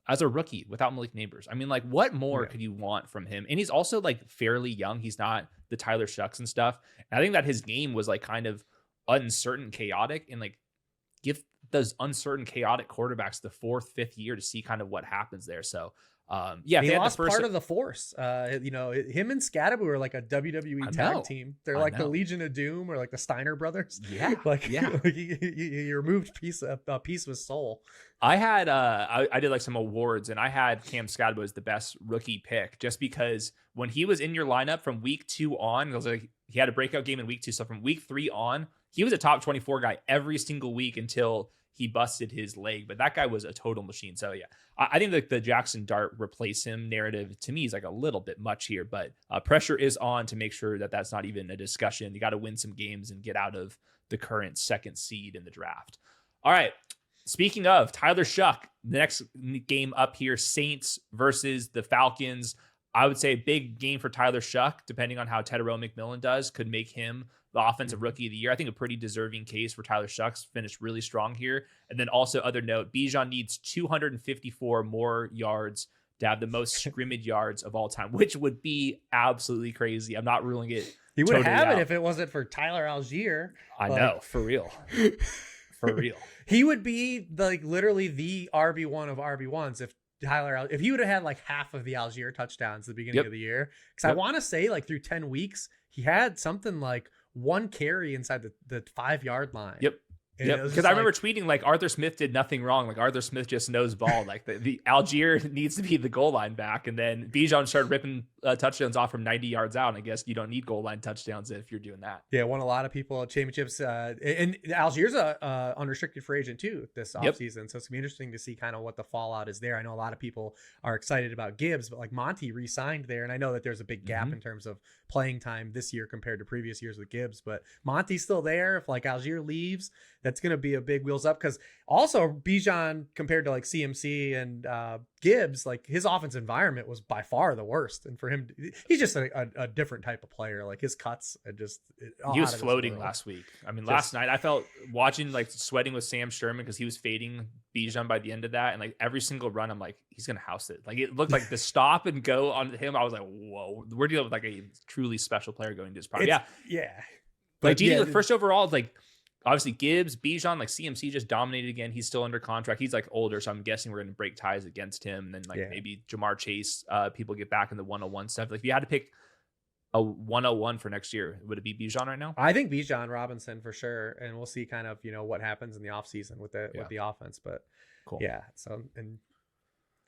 as a rookie without Malik Neighbors. I mean, like, what more could you want from him? And he's also like fairly young. He's not the Tyler Shucks and stuff. And I think that his game was like kind of uncertain, chaotic, and like give those uncertain, chaotic quarterbacks the 4th, 5th year to see kind of what happens there. So yeah, he lost part of the force. You know, him and Scadaboo are like a WWE tag team. They're like the Legion of Doom or like the Steiner brothers. Yeah, like he removed a piece of his soul. I had I did like some awards, and I had Cam Scadaboo as the best rookie pick, just because when he was in your lineup from week 2 on, it was like he had a breakout game in week 2. So from week 3 on, he was a top 24 guy every single week until he busted his leg, but that guy was a total machine. So yeah, I think like the Jackson Dart replace him narrative to me is like a little bit much here, but pressure is on to make sure that that's not even a discussion. You got to win some games and get out of the current 2nd seed in the draft. All right. Speaking of Tyler Shuck, the next game up here, Saints versus the Falcons. I would say a big game for Tyler Shuck, depending on how Tedero McMillan does, could make him the offensive rookie of the year. I think a pretty deserving case for Tyler Shucks, finished really strong here. And then also other note, Bijan needs 254 more yards to have the most scrimmage yards of all time, which would be absolutely crazy. I'm not ruling it. He would have it if it wasn't for Tyler Algier. I know, for real. For real. He would be like literally the RB1 of RB1s if he would have had like half of the Algier touchdowns at the beginning of the year. Because I want to say like through 10 weeks, he had something like 1 carry inside the 5-yard line. Yep. Because I remember tweeting like Arthur Smith did nothing wrong. Like Arthur Smith just knows ball. Like the Algier needs to be the goal line back. And then Bijan started ripping touchdowns off from 90 yards out. And I guess you don't need goal line touchdowns if you're doing that. Yeah, won a lot of people championships. And Algier's a unrestricted free agent too this offseason. So it's gonna be interesting to see kind of what the fallout is there. I know a lot of people are excited about Gibbs, but like Monty re-signed there. And I know that there's a big gap in terms of playing time this year compared to previous years with Gibbs, but Monty's still there. If like Algier leaves, that's going to be a big wheels up, because also Bijan compared to like CMC and Gibbs, like his offense environment was by far the worst. And for him, he's just a different type of player. Like his cuts are just he was floating last week. I mean, last night I felt watching like sweating with Sam Sherman because he was fading Bijan by the end of that, and like every single run I'm like, he's gonna house it. Like it looked like the stop and go on him. I was like, whoa, we're dealing with like a truly special player going to this part. Yeah but like first overall, like obviously Gibbs, Bijan, like CMC just dominated again. He's still under contract. He's like older, so I'm guessing we're going to break ties against him. And then like maybe Jamar Chase, people get back in the 101 stuff. Like if you had to pick a 101 for next year, would it be Bijan right now? I think Bijan Robinson for sure. And we'll see kind of, what happens in the offseason with the offense. But cool. Yeah. So, and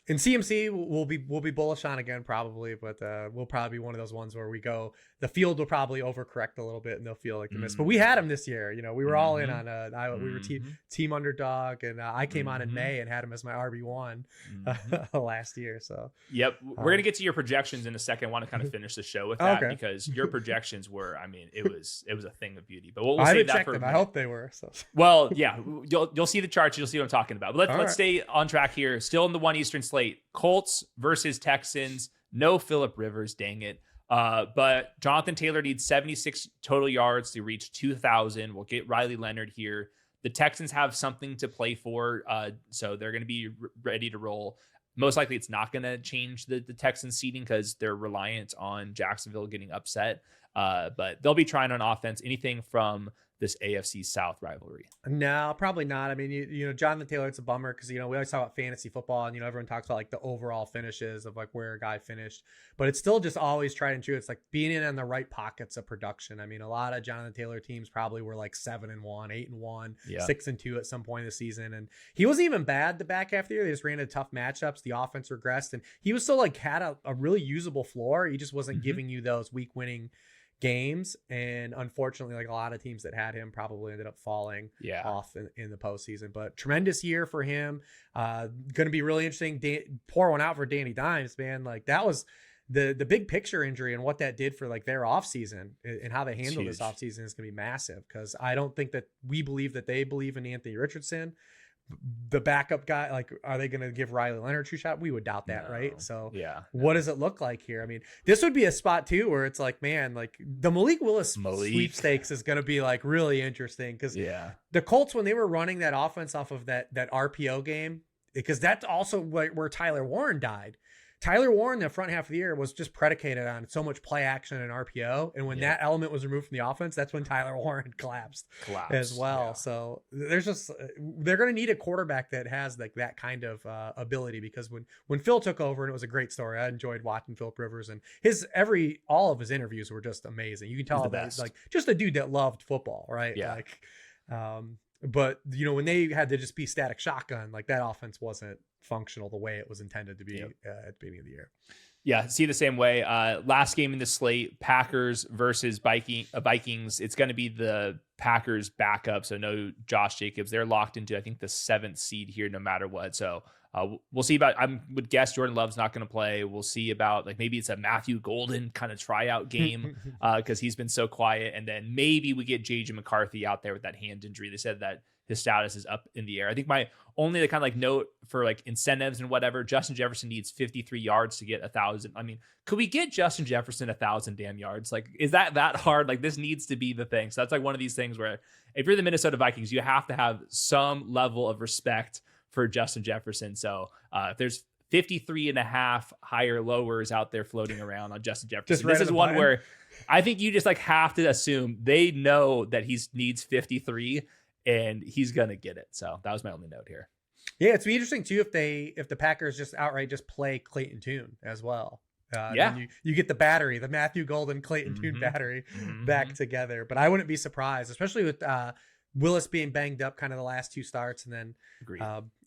CMC we'll be bullish on again probably, but we'll probably be one of those ones where the field will probably overcorrect a little bit and they'll feel like they missed. But we had him this year. We were all in on we were team underdog, and I came on in May and had him as my RB1 last year. So we're gonna get to your projections in a second. I want to kind of finish the show with that because your projections were, I mean, it was a thing of beauty. But we'll save that for them. I hope they were. So. Well, yeah, you'll see the charts. You'll see what I'm talking about. But let's stay on track here. Still in the 1 Eastern slate. Colts versus Texans. No Phillip Rivers, dang it. But Jonathan Taylor needs 76 total yards to reach 2,000. We'll get Riley Leonard here. The Texans have something to play for, so they're going to be ready to roll. Most likely it's not going to change the Texans seeding because they're reliant on Jacksonville getting upset. But they'll be trying on offense anything from this AFC South rivalry? No, probably not. I mean, Jonathan Taylor, it's a bummer because, we always talk about fantasy football and, everyone talks about like the overall finishes of like where a guy finished, but it's still just always tried and true. It's like being in the right pockets of production. I mean, a lot of Jonathan Taylor teams probably were like 7-1, 8-1, 6-2 at some point in the season. And he wasn't even bad the back half of the year. They just ran into tough matchups. The offense regressed and he was still like had a really usable floor. He just wasn't giving you those week winning games, and unfortunately like a lot of teams that had him probably ended up falling off in the postseason. But tremendous year for him. Going to be really interesting. Pour one out for Danny Dimes, man. Like that was the big picture injury, and what that did for like their offseason and how they handle this offseason is going to be massive, because I don't think that we believe that they believe in Anthony Richardson, the backup guy. Like, are they going to give Riley Leonard a true shot? We would doubt that, right? So what does it look like here? I mean, this would be a spot too where it's like, man, like the Malik Willis sweepstakes is going to be like really interesting, because the Colts, when they were running that offense off of that RPO game, because that's also where Tyler Warren died. Tyler Warren, the front half of the year, was just predicated on so much play action and RPO. And when that element was removed from the offense, that's when Tyler Warren collapsed as well. Yeah. So they're going to need a quarterback that has like that kind of ability, because when Phil took over, and it was a great story. I enjoyed watching Philip Rivers, and all of his interviews were just amazing. You can tell that he's like just a dude that loved football, right? Yeah. Like, but when they had to just be static shotgun, like that offense wasn't functional the way it was intended to be at the beginning of the year. Yeah, see the same way. Last game in the slate, Packers versus Vikings. It's going to be the Packers backup, so no Josh Jacobs. They're locked into, I think, the 7th seed here no matter what. So we'll see about, I would guess Jordan Love's not going to play. We'll see about, like, maybe it's a Matthew Golden kind of tryout game because he's been so quiet. And then maybe we get J.J. McCarthy out there with that hand injury. They said that his status is up in the air. I think my only kind of like note for like incentives and whatever, Justin Jefferson needs 53 yards to get 1,000. I mean, could we get Justin Jefferson 1,000 damn yards? Like, is that hard? Like, this needs to be the thing. So that's like one of these things where if you're the Minnesota Vikings, you have to have some level of respect for Justin Jefferson. So if there's 53 and a half higher lowers out there floating around on Justin Jefferson, this is one where I think you just like have to assume they know that he needs 53 and he's going to get it. So that was my only note here. Yeah, it's be interesting too if the Packers just outright just play Clayton Tune as well. You get the Matthew Golden Clayton Tune battery back together. But I wouldn't be surprised, especially with Willis being banged up kind of the last 2 starts, and then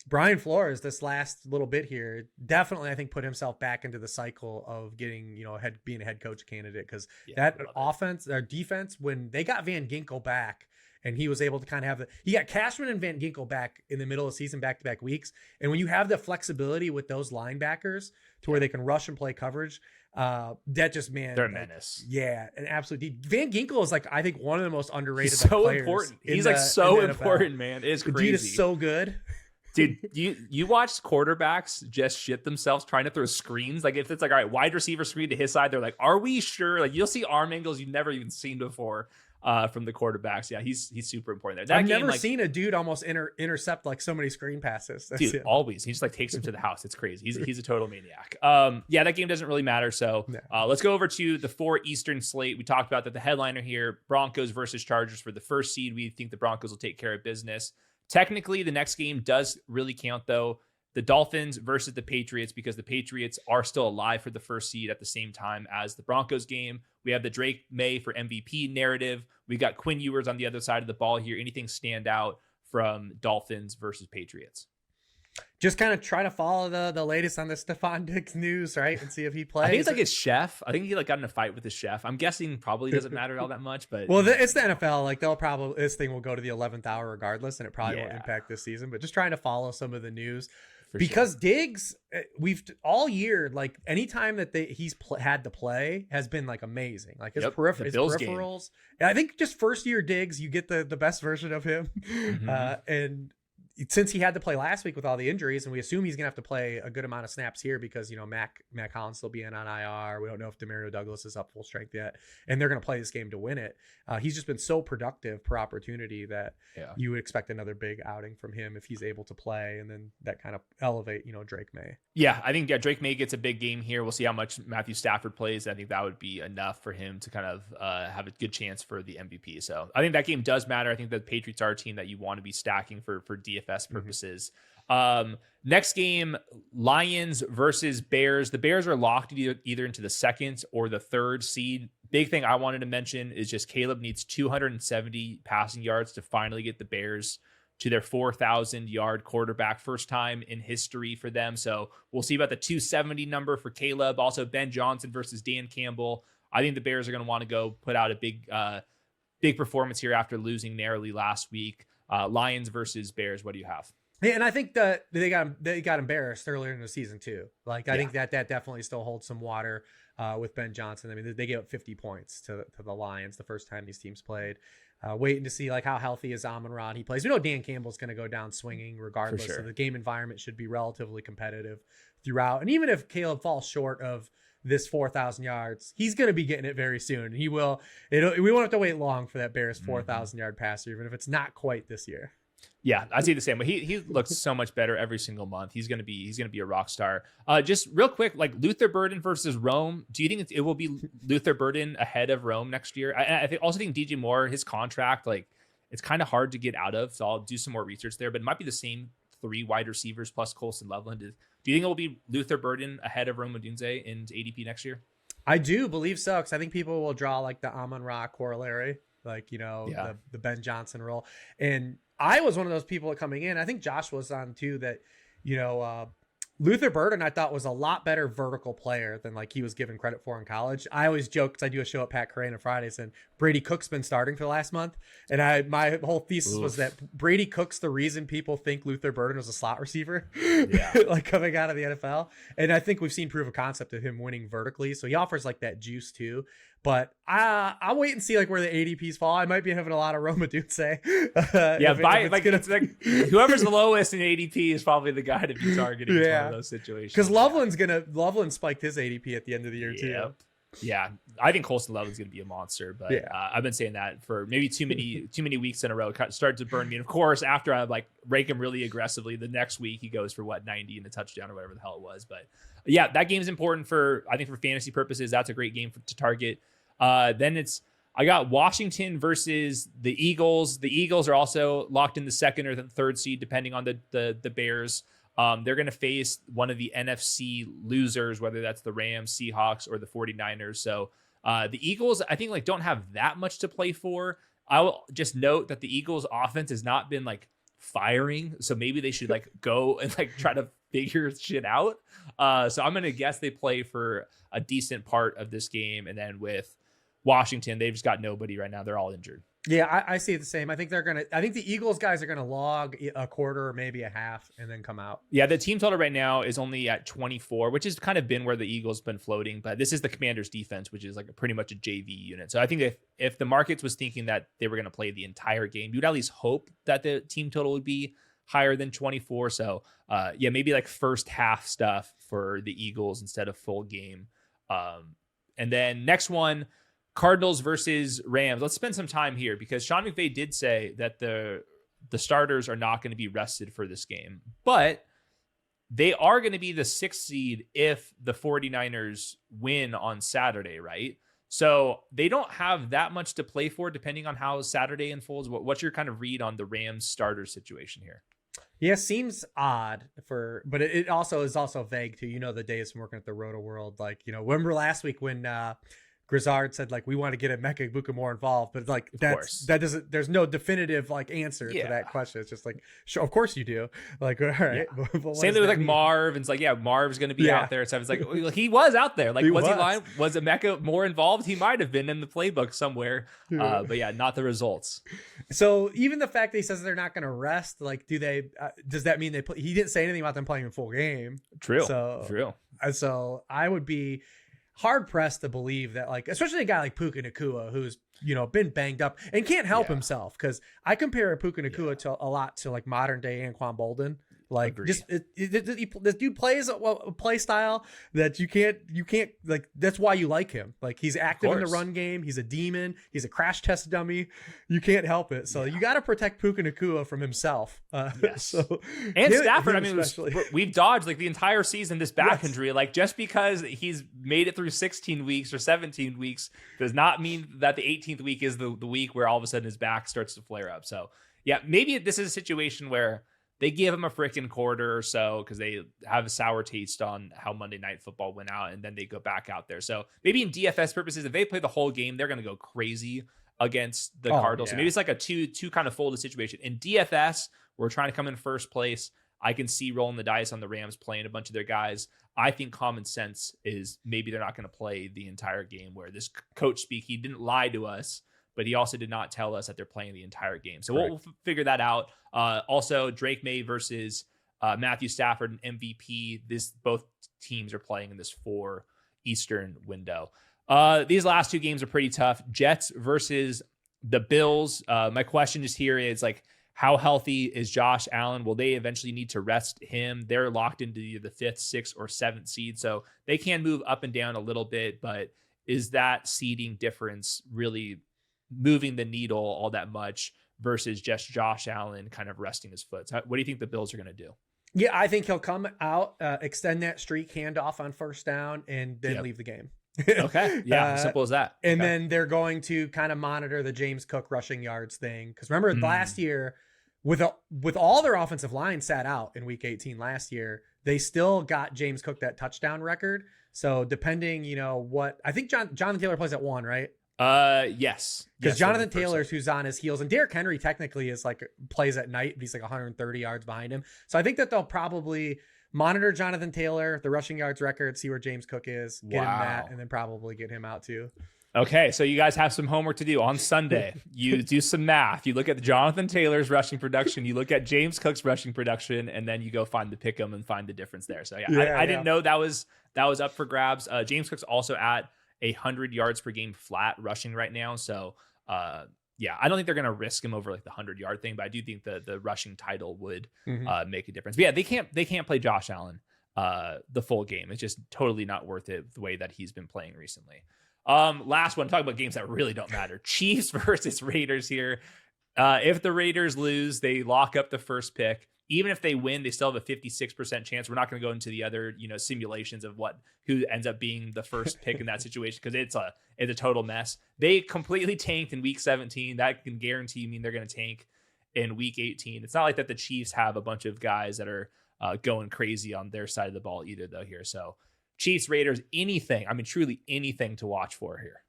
Brian Flores this last little bit here definitely, I think, put himself back into the cycle of getting being a head coach candidate, because that offense, their defense, when they got Van Ginkel back. And he was able to kind of he got Cashman and Van Ginkel back in the middle of the season, back-to-back weeks. And when you have the flexibility with those linebackers to where they can rush and play coverage, that just, man. They're a menace. Yeah, an absolute. Van Ginkel is like, I think, one of the most underrated He's so players. Important. He's like so important, man. It is crazy. The dude is so good. Dude, you watch quarterbacks just shit themselves trying to throw screens. Like, if it's like, all right, wide receiver screen to his side, they're like, are we sure? Like, you'll see arm angles you've never even seen before. From the quarterbacks. Yeah, he's super important there. I've never seen a dude almost intercept like so many screen passes. That's dude, always. He just like takes him to the house. It's crazy. He's a total maniac. That game doesn't really matter. So let's go over to the 4 Eastern slate. We talked about that. The headliner here, Broncos versus Chargers for the 1st seed. We think the Broncos will take care of business. Technically, the next game does really count, though. The Dolphins versus the Patriots, because the Patriots are still alive for the 1st seed at the same time as the Broncos game. We have the Drake May for MVP narrative. We got Quinn Ewers on the other side of the ball here. Anything stand out from Dolphins versus Patriots? Just kind of try to follow the latest on the Stephon Diggs news, right? And see if he plays. I think it's like his chef. I think he like got in a fight with his chef. I'm guessing probably doesn't matter all that much, but well, it's the NFL. Like this thing will go to the 11th hour regardless, and it probably won't impact this season. But just trying to follow some of the news. Because Diggs, we've all year, like anytime that he's had to play has been like amazing. Like his peripherals. And I think just first year Diggs, you get the best version of him. And since he had to play last week with all the injuries, and we assume he's going to have to play a good amount of snaps here because, Mac Hollins still being on IR. We don't know if Demario Douglas is up full strength yet, and they're going to play this game to win it. He's just been so productive per opportunity that you would expect another big outing from him if he's able to play, and then that kind of elevate, Drake May. Yeah, I think Drake May gets a big game here. We'll see how much Matthew Stafford plays. I think that would be enough for him to kind of have a good chance for the MVP. So I think that game does matter. I think the Patriots are a team that you want to be stacking for DFS purposes. Next game, Lions versus Bears. The Bears are locked either into the second or the third seed. Big thing I wanted to mention is just Caleb needs 270 passing yards to finally get the Bears to their 4,000 yard quarterback, first time in history for them. So we'll see about the 270 number for Caleb. Also Ben Johnson versus Dan Campbell. I think the Bears are going to want to go put out a big performance here after losing narrowly last week. Lions versus Bears. What do you have? Yeah, and I think that they got embarrassed earlier in the season too. Like I think that definitely still holds some water with Ben Johnson. I mean, they gave up 50 points to the Lions the first time these teams played. Waiting to see like how healthy is Amon-Ra he plays. We know Dan Campbell's going to go down swinging regardless. Sure. So the game environment should be relatively competitive throughout. And even if Caleb falls short of this 4,000 yards, he's going to be getting it very soon. He will. We won't have to wait long for that Bears 4,000 yard passer, even if it's not quite this year. Yeah, I see the same way. He looks so much better every single month. He's gonna be a rock star. Just real quick, like Luther Burden versus Rome. Do you think it will be Luther Burden ahead of Rome next year? I also think DJ Moore, his contract, like it's kind of hard to get out of. So I'll do some more research there. But it might be the same 3 wide receivers plus Colston Loveland. Do you think it will be Luther Burden ahead of Rome Odunze in ADP next year? I do believe so, because I think people will draw like the Amon-Ra corollary, like the Ben Johnson role. And I was one of those people coming in. I think Josh was on too, that, Luther Burden, I thought, was a lot better vertical player than like he was given credit for in college. I always joke, because I do a show at Pat Crane on Fridays, and Brady Cook's been starting for the last month. And my whole thesis was that Brady Cook's the reason people think Luther Burden was a slot receiver, like coming out of the NFL. And I think we've seen proof of concept of him winning vertically. So he offers like that juice too. But I'll wait and see like where the ADPs fall. I might be having a lot of Roma Dunce. It's like whoever's the lowest in ADP is probably the guy to be targeting. One of those situations. Because Loveland spiked his ADP at the end of the year too. Yeah, I think Colston Loveland's going to be a monster, but I've been saying that for maybe too many weeks in a row. It started to burn me. And of course, after I like rake him really aggressively, the next week he goes for 90 and a touchdown or whatever the hell it was. But yeah, that game's important for fantasy purposes. That's a great game to target. Then I got Washington versus the Eagles. The Eagles are also locked in the second or the third seed, depending on the Bears. They're going to face one of the NFC losers, whether that's the Rams, Seahawks, or the 49ers. So the Eagles, I think, like don't have that much to play for. I will just note that the Eagles offense has not been like firing. So maybe they should like go and like try to figure shit out. So I'm going to guess they play for a decent part of this game. And then with Washington, they've just got nobody right now. They're all injured. Yeah, I see it the same. I think the Eagles guys are going to log a quarter or maybe a half and then come out. Yeah, the team total right now is only at 24, which has kind of been where the Eagles been floating. But this is the Commanders defense, which is like pretty much a JV unit. So I think if the markets was thinking that they were going to play the entire game, you'd at least hope that the team total would be higher than 24. So maybe like first half stuff for the Eagles instead of full game. And then next one, Cardinals versus Rams. Let's spend some time here because Sean McVay did say that the starters are not going to be rested for this game, but they are going to be the 6th seed if the 49ers win on Saturday, right? So they don't have that much to play for depending on how Saturday unfolds. What's your kind of read on the Rams starter situation here? Yeah, seems odd but it also is vague too. The days from working at the Roto World, like, remember last week when Grizzard said like we want to get Emeka Egbuka more involved, but like there's no definitive like answer to that question. It's just like, sure, of course you do. Like, all right. Yeah. Same thing with like Marv, and it's like, Marv's going to be out there. So it's like, well, he was out there. Like, was he lying? Was Emeka more involved? He might have been in the playbook somewhere, but not the results. So even the fact that he says they're not going to rest, like, do they? Does that mean they play? He didn't say anything about them playing a full game. True. So I would be. hard pressed to believe that, like, especially a guy like Puka Nacua, who's, been banged up and can't help himself. Cause I compare Puka Nacua to a lot to like modern day Anquan Bolden. Like, Agreed. just this dude plays a play style that you can't like. That's why you like him. Like, he's active in the run game. He's a demon. He's a crash test dummy. You can't help it. So you got to protect Puka Nacua from himself. Yes. And Stafford. I mean, we've dodged like the entire season this back injury. Like, just because he's made it through 16 weeks or 17 weeks does not mean that the 18th week is the week where all of a sudden his back starts to flare up. So yeah, maybe this is a situation where they give him a freaking quarter or so because they have a sour taste on how Monday Night Football went out, and then they go back out there. So maybe in DFS purposes, if they play the whole game, they're going to go crazy against the Cardinals. So maybe it's like a two kind of folded situation. In DFS, we're trying to come in first place. I can see rolling the dice on the Rams playing a bunch of their guys. I think common sense is maybe they're not going to play the entire game, where this coach speak, he didn't lie to us, but he also did not tell us that they're playing the entire game. So we'll figure that out. Also, Drake May versus Matthew Stafford and MVP. Both teams are playing in this 4 Eastern window. These last 2 games are pretty tough. Jets versus the Bills. My question just here is, like, how healthy is Josh Allen? Will they eventually need to rest him? They're locked into either the 5th, 6th, or 7th seed, so they can move up and down a little bit, but is that seeding difference really moving the needle all that much versus just Josh Allen kind of resting his foot? So what do you think the Bills are going to do? Yeah, I think he'll come out, extend that streak, hand off on first down, and then leave the game. Okay. Yeah. Simple as that. And then they're going to kind of monitor the James Cook rushing yards thing. Because remember last year, with all their offensive line sat out in week 18 last year, they still got James Cook that touchdown record. So depending, what I think Jonathan Taylor plays at 1, right? Yes. Because Jonathan Taylor's who's on his heels, and Derrick Henry technically is like plays at night. He's like 130 yards behind him. So I think that they'll probably monitor Jonathan Taylor, the rushing yards record, see where James Cook is, get him that, and then probably get him out too. Okay, so you guys have some homework to do on Sunday. You do some math. You look at Jonathan Taylor's rushing production. You look at James Cook's rushing production, and then you go find the pick 'em and find the difference there. So I didn't know that was up for grabs. James Cook's also at 100 yards per game flat rushing right now. So I don't think they're going to risk him over like the 100-yard thing, but I do think the rushing title would make a difference. But yeah, they can't play Josh Allen the full game. It's just totally not worth it the way that he's been playing recently. Last one, talk about games that really don't matter. Chiefs versus Raiders here. If the Raiders lose, they lock up the first pick. Even if they win, they still have a 56% chance. We're not going to go into the other, simulations of who ends up being the first pick in that situation, because it's a total mess. They completely tanked in week 17. That can guarantee mean they're going to tank in week 18. It's not like that the Chiefs have a bunch of guys that are going crazy on their side of the ball either, though, here. So Chiefs, Raiders, truly anything to watch for here.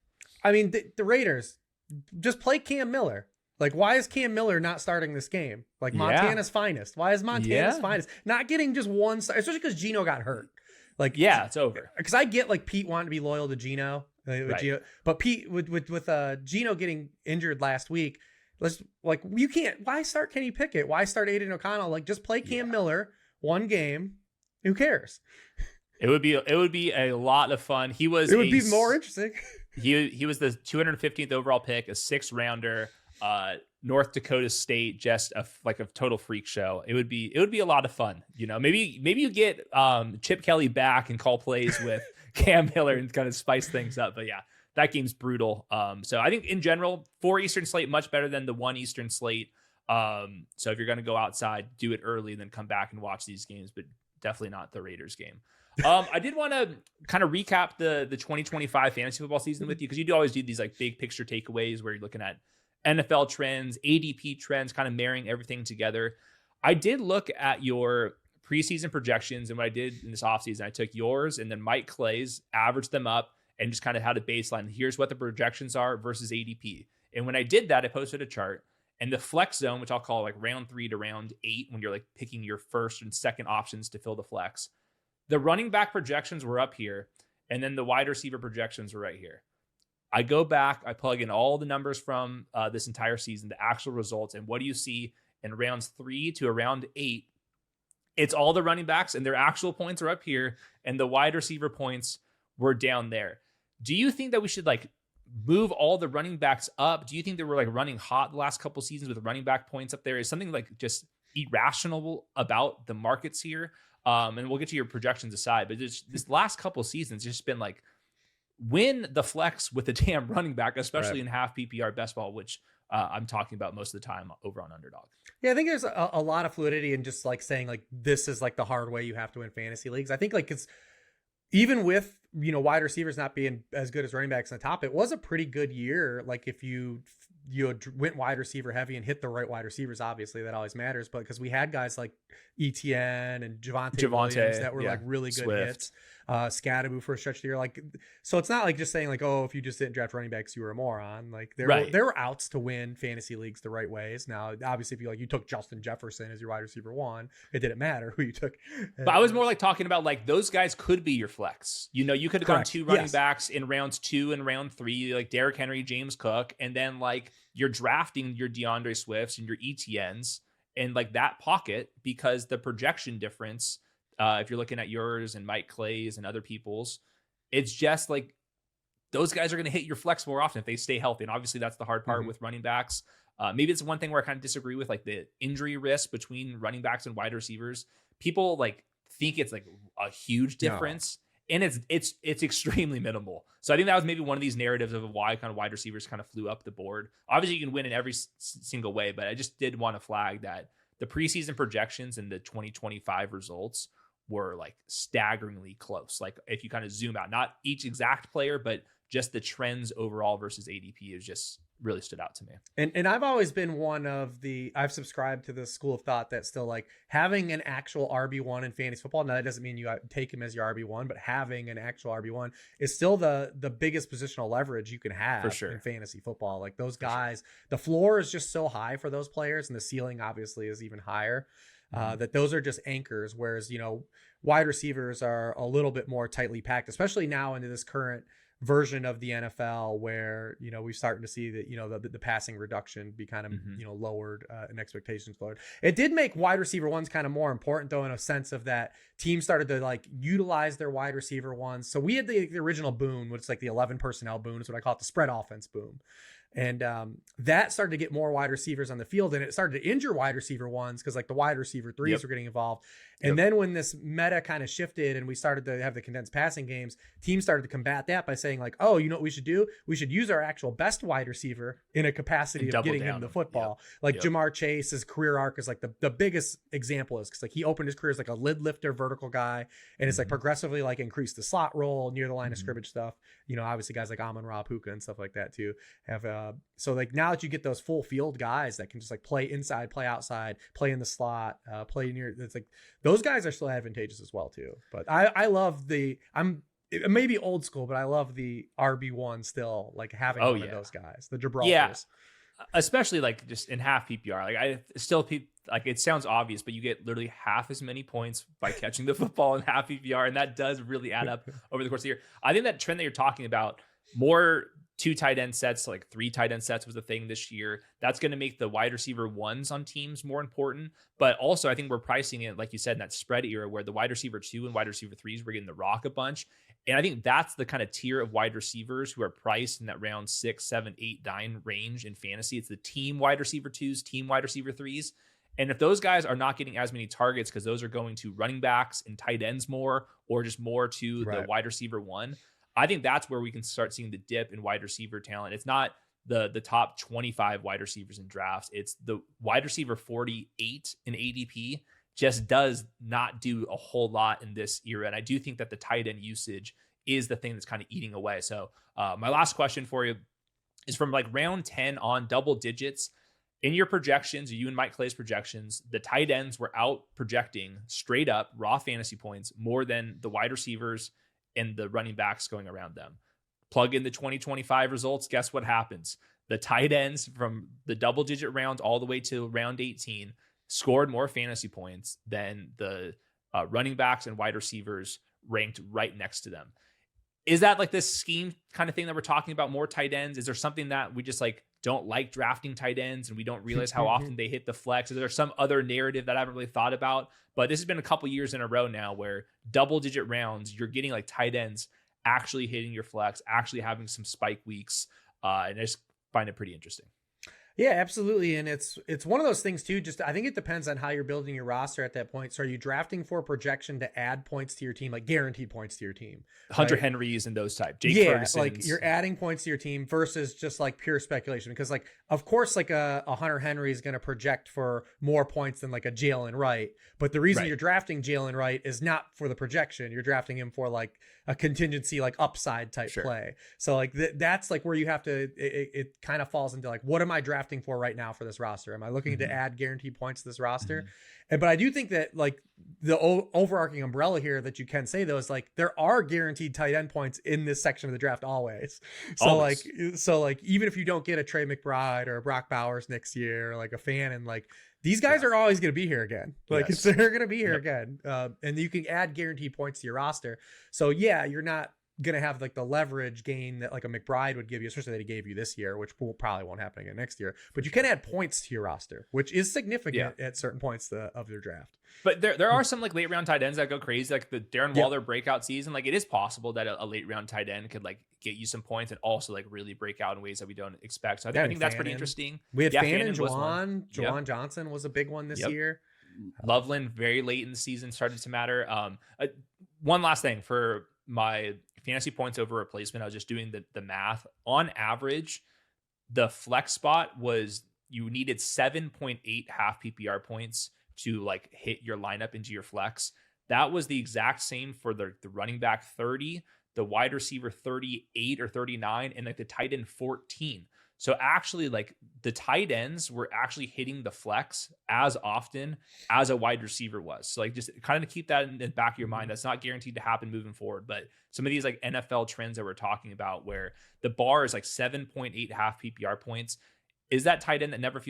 I mean, the Raiders, just play Cam Miller. Like, why is Cam Miller not starting this game? Like, Montana's finest. Why is Montana's finest not getting just one start? Especially because Geno got hurt. Like, it's over. Because I get like Pete wanting to be loyal to Geno, Geno, but Pete with Geno getting injured last week, you can't. Why start Kenny Pickett? Why start Aiden O'Connell? Like, just play Cam Miller one game. Who cares? It would be a lot of fun. It would be more interesting. He was the 215th overall pick, a 6th rounder. North Dakota State, just a total freak show. It would be a lot of fun. Maybe you get Chip Kelly back and call plays with Cam Miller and kind of spice things up. But yeah, that game's brutal. So I think in general, 4 Eastern slate much better than the 1 Eastern slate. So if you're going to go outside, do it early and then come back and watch these games, but definitely not the Raiders game. I did want to kind of recap the 2025 fantasy football season with you, because you do always do these like big picture takeaways where you're looking at NFL trends, ADP trends, kind of marrying everything together. I did look at your preseason projections, and what I did in this offseason, I took yours and then Mike Clay's, averaged them up, and just kind of had a baseline. Here's what the projections are versus ADP. And when I did that, I posted a chart, and the flex zone, which I'll call like round 3 to round 8, when you're like picking your first and second options to fill the flex, the running back projections were up here, and then the wide receiver projections were right here. I go back, I plug in all the numbers from this entire season, the actual results, and what do you see in rounds 3 to around 8? It's all the running backs, and their actual points are up here, and the wide receiver points we're down there. Do you think that we should like move all the running backs up? Do you think that we're like running hot the last couple seasons with running back points up there? Is something like just irrational about the markets here? And we'll get to your projections aside, but just this last couple seasons just been like win the flex with a damn running back, especially in half PPR best ball, which I'm talking about most of the time over on Underdog. Yeah, I think there's a lot of fluidity in just like saying like this is like the hard way you have to win fantasy leagues. I think like it's even with, you know, wide receivers not being as good as running backs on top, it was a pretty good year. Like if you went wide receiver heavy and hit the right wide receivers, obviously that always matters. But because we had guys like ETN and Javonte Williams that were like really good hits, Scatteroo for a stretch of the year. Like, so it's not like just saying like, oh, if you just didn't draft running backs, you were a moron. Like there were outs to win fantasy leagues the right ways. Now, obviously, if you took Justin Jefferson as your wide receiver 1, it didn't matter who you took. But I was more like talking about like those guys could be your flex. You know, you could have gone 2 running backs in rounds 2 and round 3, like Derrick Henry, James Cook, and then like you're drafting your DeAndre Swifts and your ETNs and like that pocket, because the projection difference, if you're looking at yours and Mike Clay's and other people's, it's just like those guys are going to hit your flex more often if they stay healthy. And obviously that's the hard part with running backs. Maybe it's one thing where I kind of disagree with like the injury risk between running backs and wide receivers. People like think it's like a huge difference. And it's extremely minimal. So I think that was maybe one of these narratives of why kind of wide receivers kind of flew up the board. Obviously, you can win in every single way, but I just did want to flag that the preseason projections and the 2025 results were like staggeringly close. Like if you kind of zoom out, not each exact player, but just the trends overall versus ADP is just really stood out to me. And I've always been I've subscribed to the school of thought that still like having an actual RB1 in fantasy football. Now that doesn't mean you take him as your RB1, but having an actual RB1 is still the biggest positional leverage you can have for sure in fantasy football. Like those guys, the floor is just so high for those players and the ceiling obviously is even higher. That those are just anchors. Whereas, you know, wide receivers are a little bit more tightly packed, especially now into this current version of the NFL where, you know, we're starting to see that, you know, the passing reduction be kind of, you know, lowered and expectations lowered. It did make wide receiver 1s kind of more important though, in a sense of that teams started to like utilize their wide receiver 1s. So we had the original boom, which is like the 11 personnel boom, is what I call it, the spread offense boom. And that started to get more wide receivers on the field, and it started to injure wide receiver 1s because like the wide receiver 3s were getting involved. And then when this meta kind of shifted and we started to have the condensed passing games, teams started to combat that by saying like, oh, you know what we should do? We should use our actual best wide receiver in a capacity of getting him the football. Like Jamar Chase's career arc is like the biggest example is because like he opened his career as like a lid lifter vertical guy, and it's like progressively like increased the slot role, near the line of scrimmage stuff. You know, obviously guys like Amon-Ra, Puka and stuff like that too have so like now that you get those full field guys that can just like play inside, play outside, play in the slot, play near, it's like those guys are still advantageous as well too. But I love it may be old school, but I love the RB1 still, like having one of those guys, the Gibraltars. Yeah, especially like just in half PPR. Like I still like it sounds obvious, but you get literally half as many points by catching the football in half PPR, and that does really add up over the course of the year. I think that trend that you're talking about, more 2 tight end sets, like 3 tight end sets was the thing this year. That's going to make the wide receiver 1s on teams more important. But also I think we're pricing it, like you said, in that spread era where the wide receiver 2 and wide receiver 3s were getting the rock a bunch. And I think that's the kind of tier of wide receivers who are priced in that round 6, 7, 8, 9 range in fantasy. It's the team wide receiver 2s, team wide receiver 3s. And if those guys are not getting as many targets because those are going to running backs and tight ends more, or just more to the wide receiver 1, I think that's where we can start seeing the dip in wide receiver talent. It's not the top 25 wide receivers in drafts. It's the wide receiver 48 in ADP just does not do a whole lot in this era. And I do think that the tight end usage is the thing that's kind of eating away. So my last question for you is from like round 10 on, double digits. In your projections, you and Mike Clay's projections, the tight ends were out projecting straight up raw fantasy points more than the wide receivers and the running backs going around them. Plug in the 2025 results. Guess what happens? The tight ends from the double digit rounds all the way to round 18 scored more fantasy points than the running backs and wide receivers ranked right next to them. Is that like this scheme kind of thing that we're talking about, more tight ends? Is there something that we just like don't like drafting tight ends and we don't realize how often they hit the flex? Is there some other narrative that I haven't really thought about? But this has been a couple years in a row now where double digit rounds, you're getting like tight ends actually hitting your flex, actually having some spike weeks. And I just find it pretty interesting. Yeah, absolutely. And it's one of those things too. Just I think it depends on how you're building your roster at that point. So are you drafting for projection to add points to your team, like guaranteed points to your team? Hunter right? Henrys and those type. Jake Yeah, Ferguson's. like you're adding points to your team versus just like pure speculation. Because like, of course, like a Hunter Henry is going to project for more points than like a Jalen Wright. But the reason you're drafting Jalen Wright is not for the projection. You're drafting him for like a contingency, like upside type play. So like that's like where you have to, it kind of falls into like, what am I drafting for right now for this roster? Am I looking to add guaranteed points to this roster? But I do think that like the overarching umbrella here that you can say though is like there are guaranteed tight end points in this section of the draft always. So like even if you don't get a Trey McBride or a Brock Bowers next year, or like a fan, and like these guys are always going to be here again. Like they're going to be here again. And you can add guaranteed points to your roster. So yeah, you're not going to have like the leverage gain that like a McBride would give you, especially that he gave you this year, which probably won't happen again next year. But you can add points to your roster, which is significant at certain points of your draft. But there are some like late round tight ends that go crazy, like the Darren Waller breakout season. Like it is possible that a late round tight end could like get you some points and also like really break out in ways that we don't expect. So I think that's pretty interesting. We had Fannin, Juwan Johnson was a big one this year. Loveland very late in the season started to matter. One last thing for my fantasy points over replacement, I was just doing the math. On average, the flex spot was you needed 7.8 half PPR points to like hit your lineup into your flex. That was the exact same for the running back 30, the wide receiver 38 or 39, and like the tight end 14. So actually like the tight ends were actually hitting the flex as often as a wide receiver was. So like just kind of keep that in the back of your mind. That's not guaranteed to happen moving forward, but some of these like NFL trends that we're talking about where the bar is like 7.8 half PPR points is that tight end that never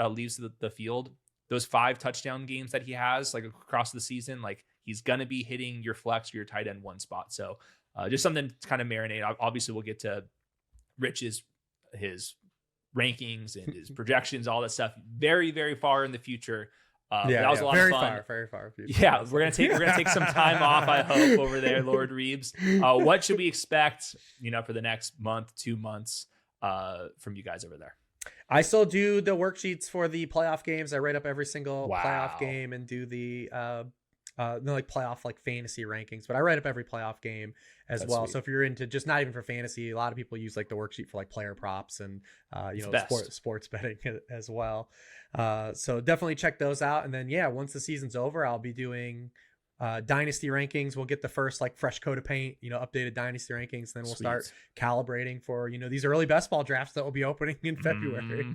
leaves the field. Those 5 touchdown games that he has like across the season, like he's going to be hitting your flex or your tight end one spot. So just something to kind of marinate. Obviously we'll get to Rich's his rankings and his projections, all that stuff very, very far in the future. That was a lot of fun. Very far. Yeah, we're gonna take some time off, I hope, over there, Lord Reebs. What should we expect, for the next month, 2 months, from you guys over there? I still do the worksheets for the playoff games. I write up every single playoff game and do the like playoff like fantasy rankings, but I write up every playoff game as well. Sweet. So if you're into just not even for fantasy, a lot of people use like the worksheet for like player props and sports betting as well. So definitely check those out. And then once the season's over, I'll be doing dynasty rankings. We'll get the first like fresh coat of paint, updated dynasty rankings. Then we'll start calibrating for these early best ball drafts that will be opening in February.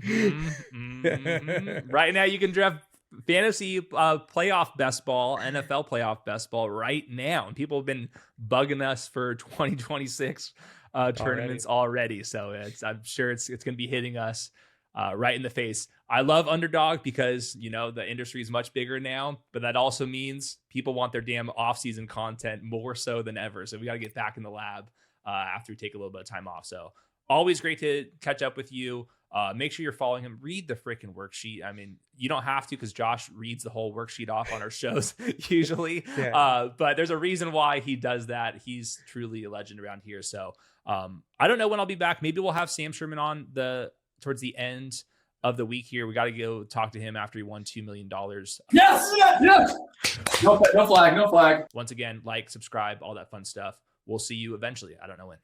Right now you can draft fantasy playoff best ball, NFL playoff best ball right now, and people have been bugging us for 2026 tournaments already. So I'm sure it's going to be hitting us right in the face. I love Underdog because the industry is much bigger now, but that also means people want their damn off-season content more so than ever. So we got to get back in the lab after we take a little bit of time off. So always great to catch up with you. Make sure you're following him. Read the freaking worksheet. I mean, you don't have to because Josh reads the whole worksheet off on our shows usually. But there's a reason why he does that. He's truly a legend around here. So I don't know when I'll be back. Maybe we'll have Sam Sherman on towards the end of the week here. We got to go talk to him after he won $2 million. Yes. No flag. Once again, like, subscribe, all that fun stuff. We'll see you eventually. I don't know when.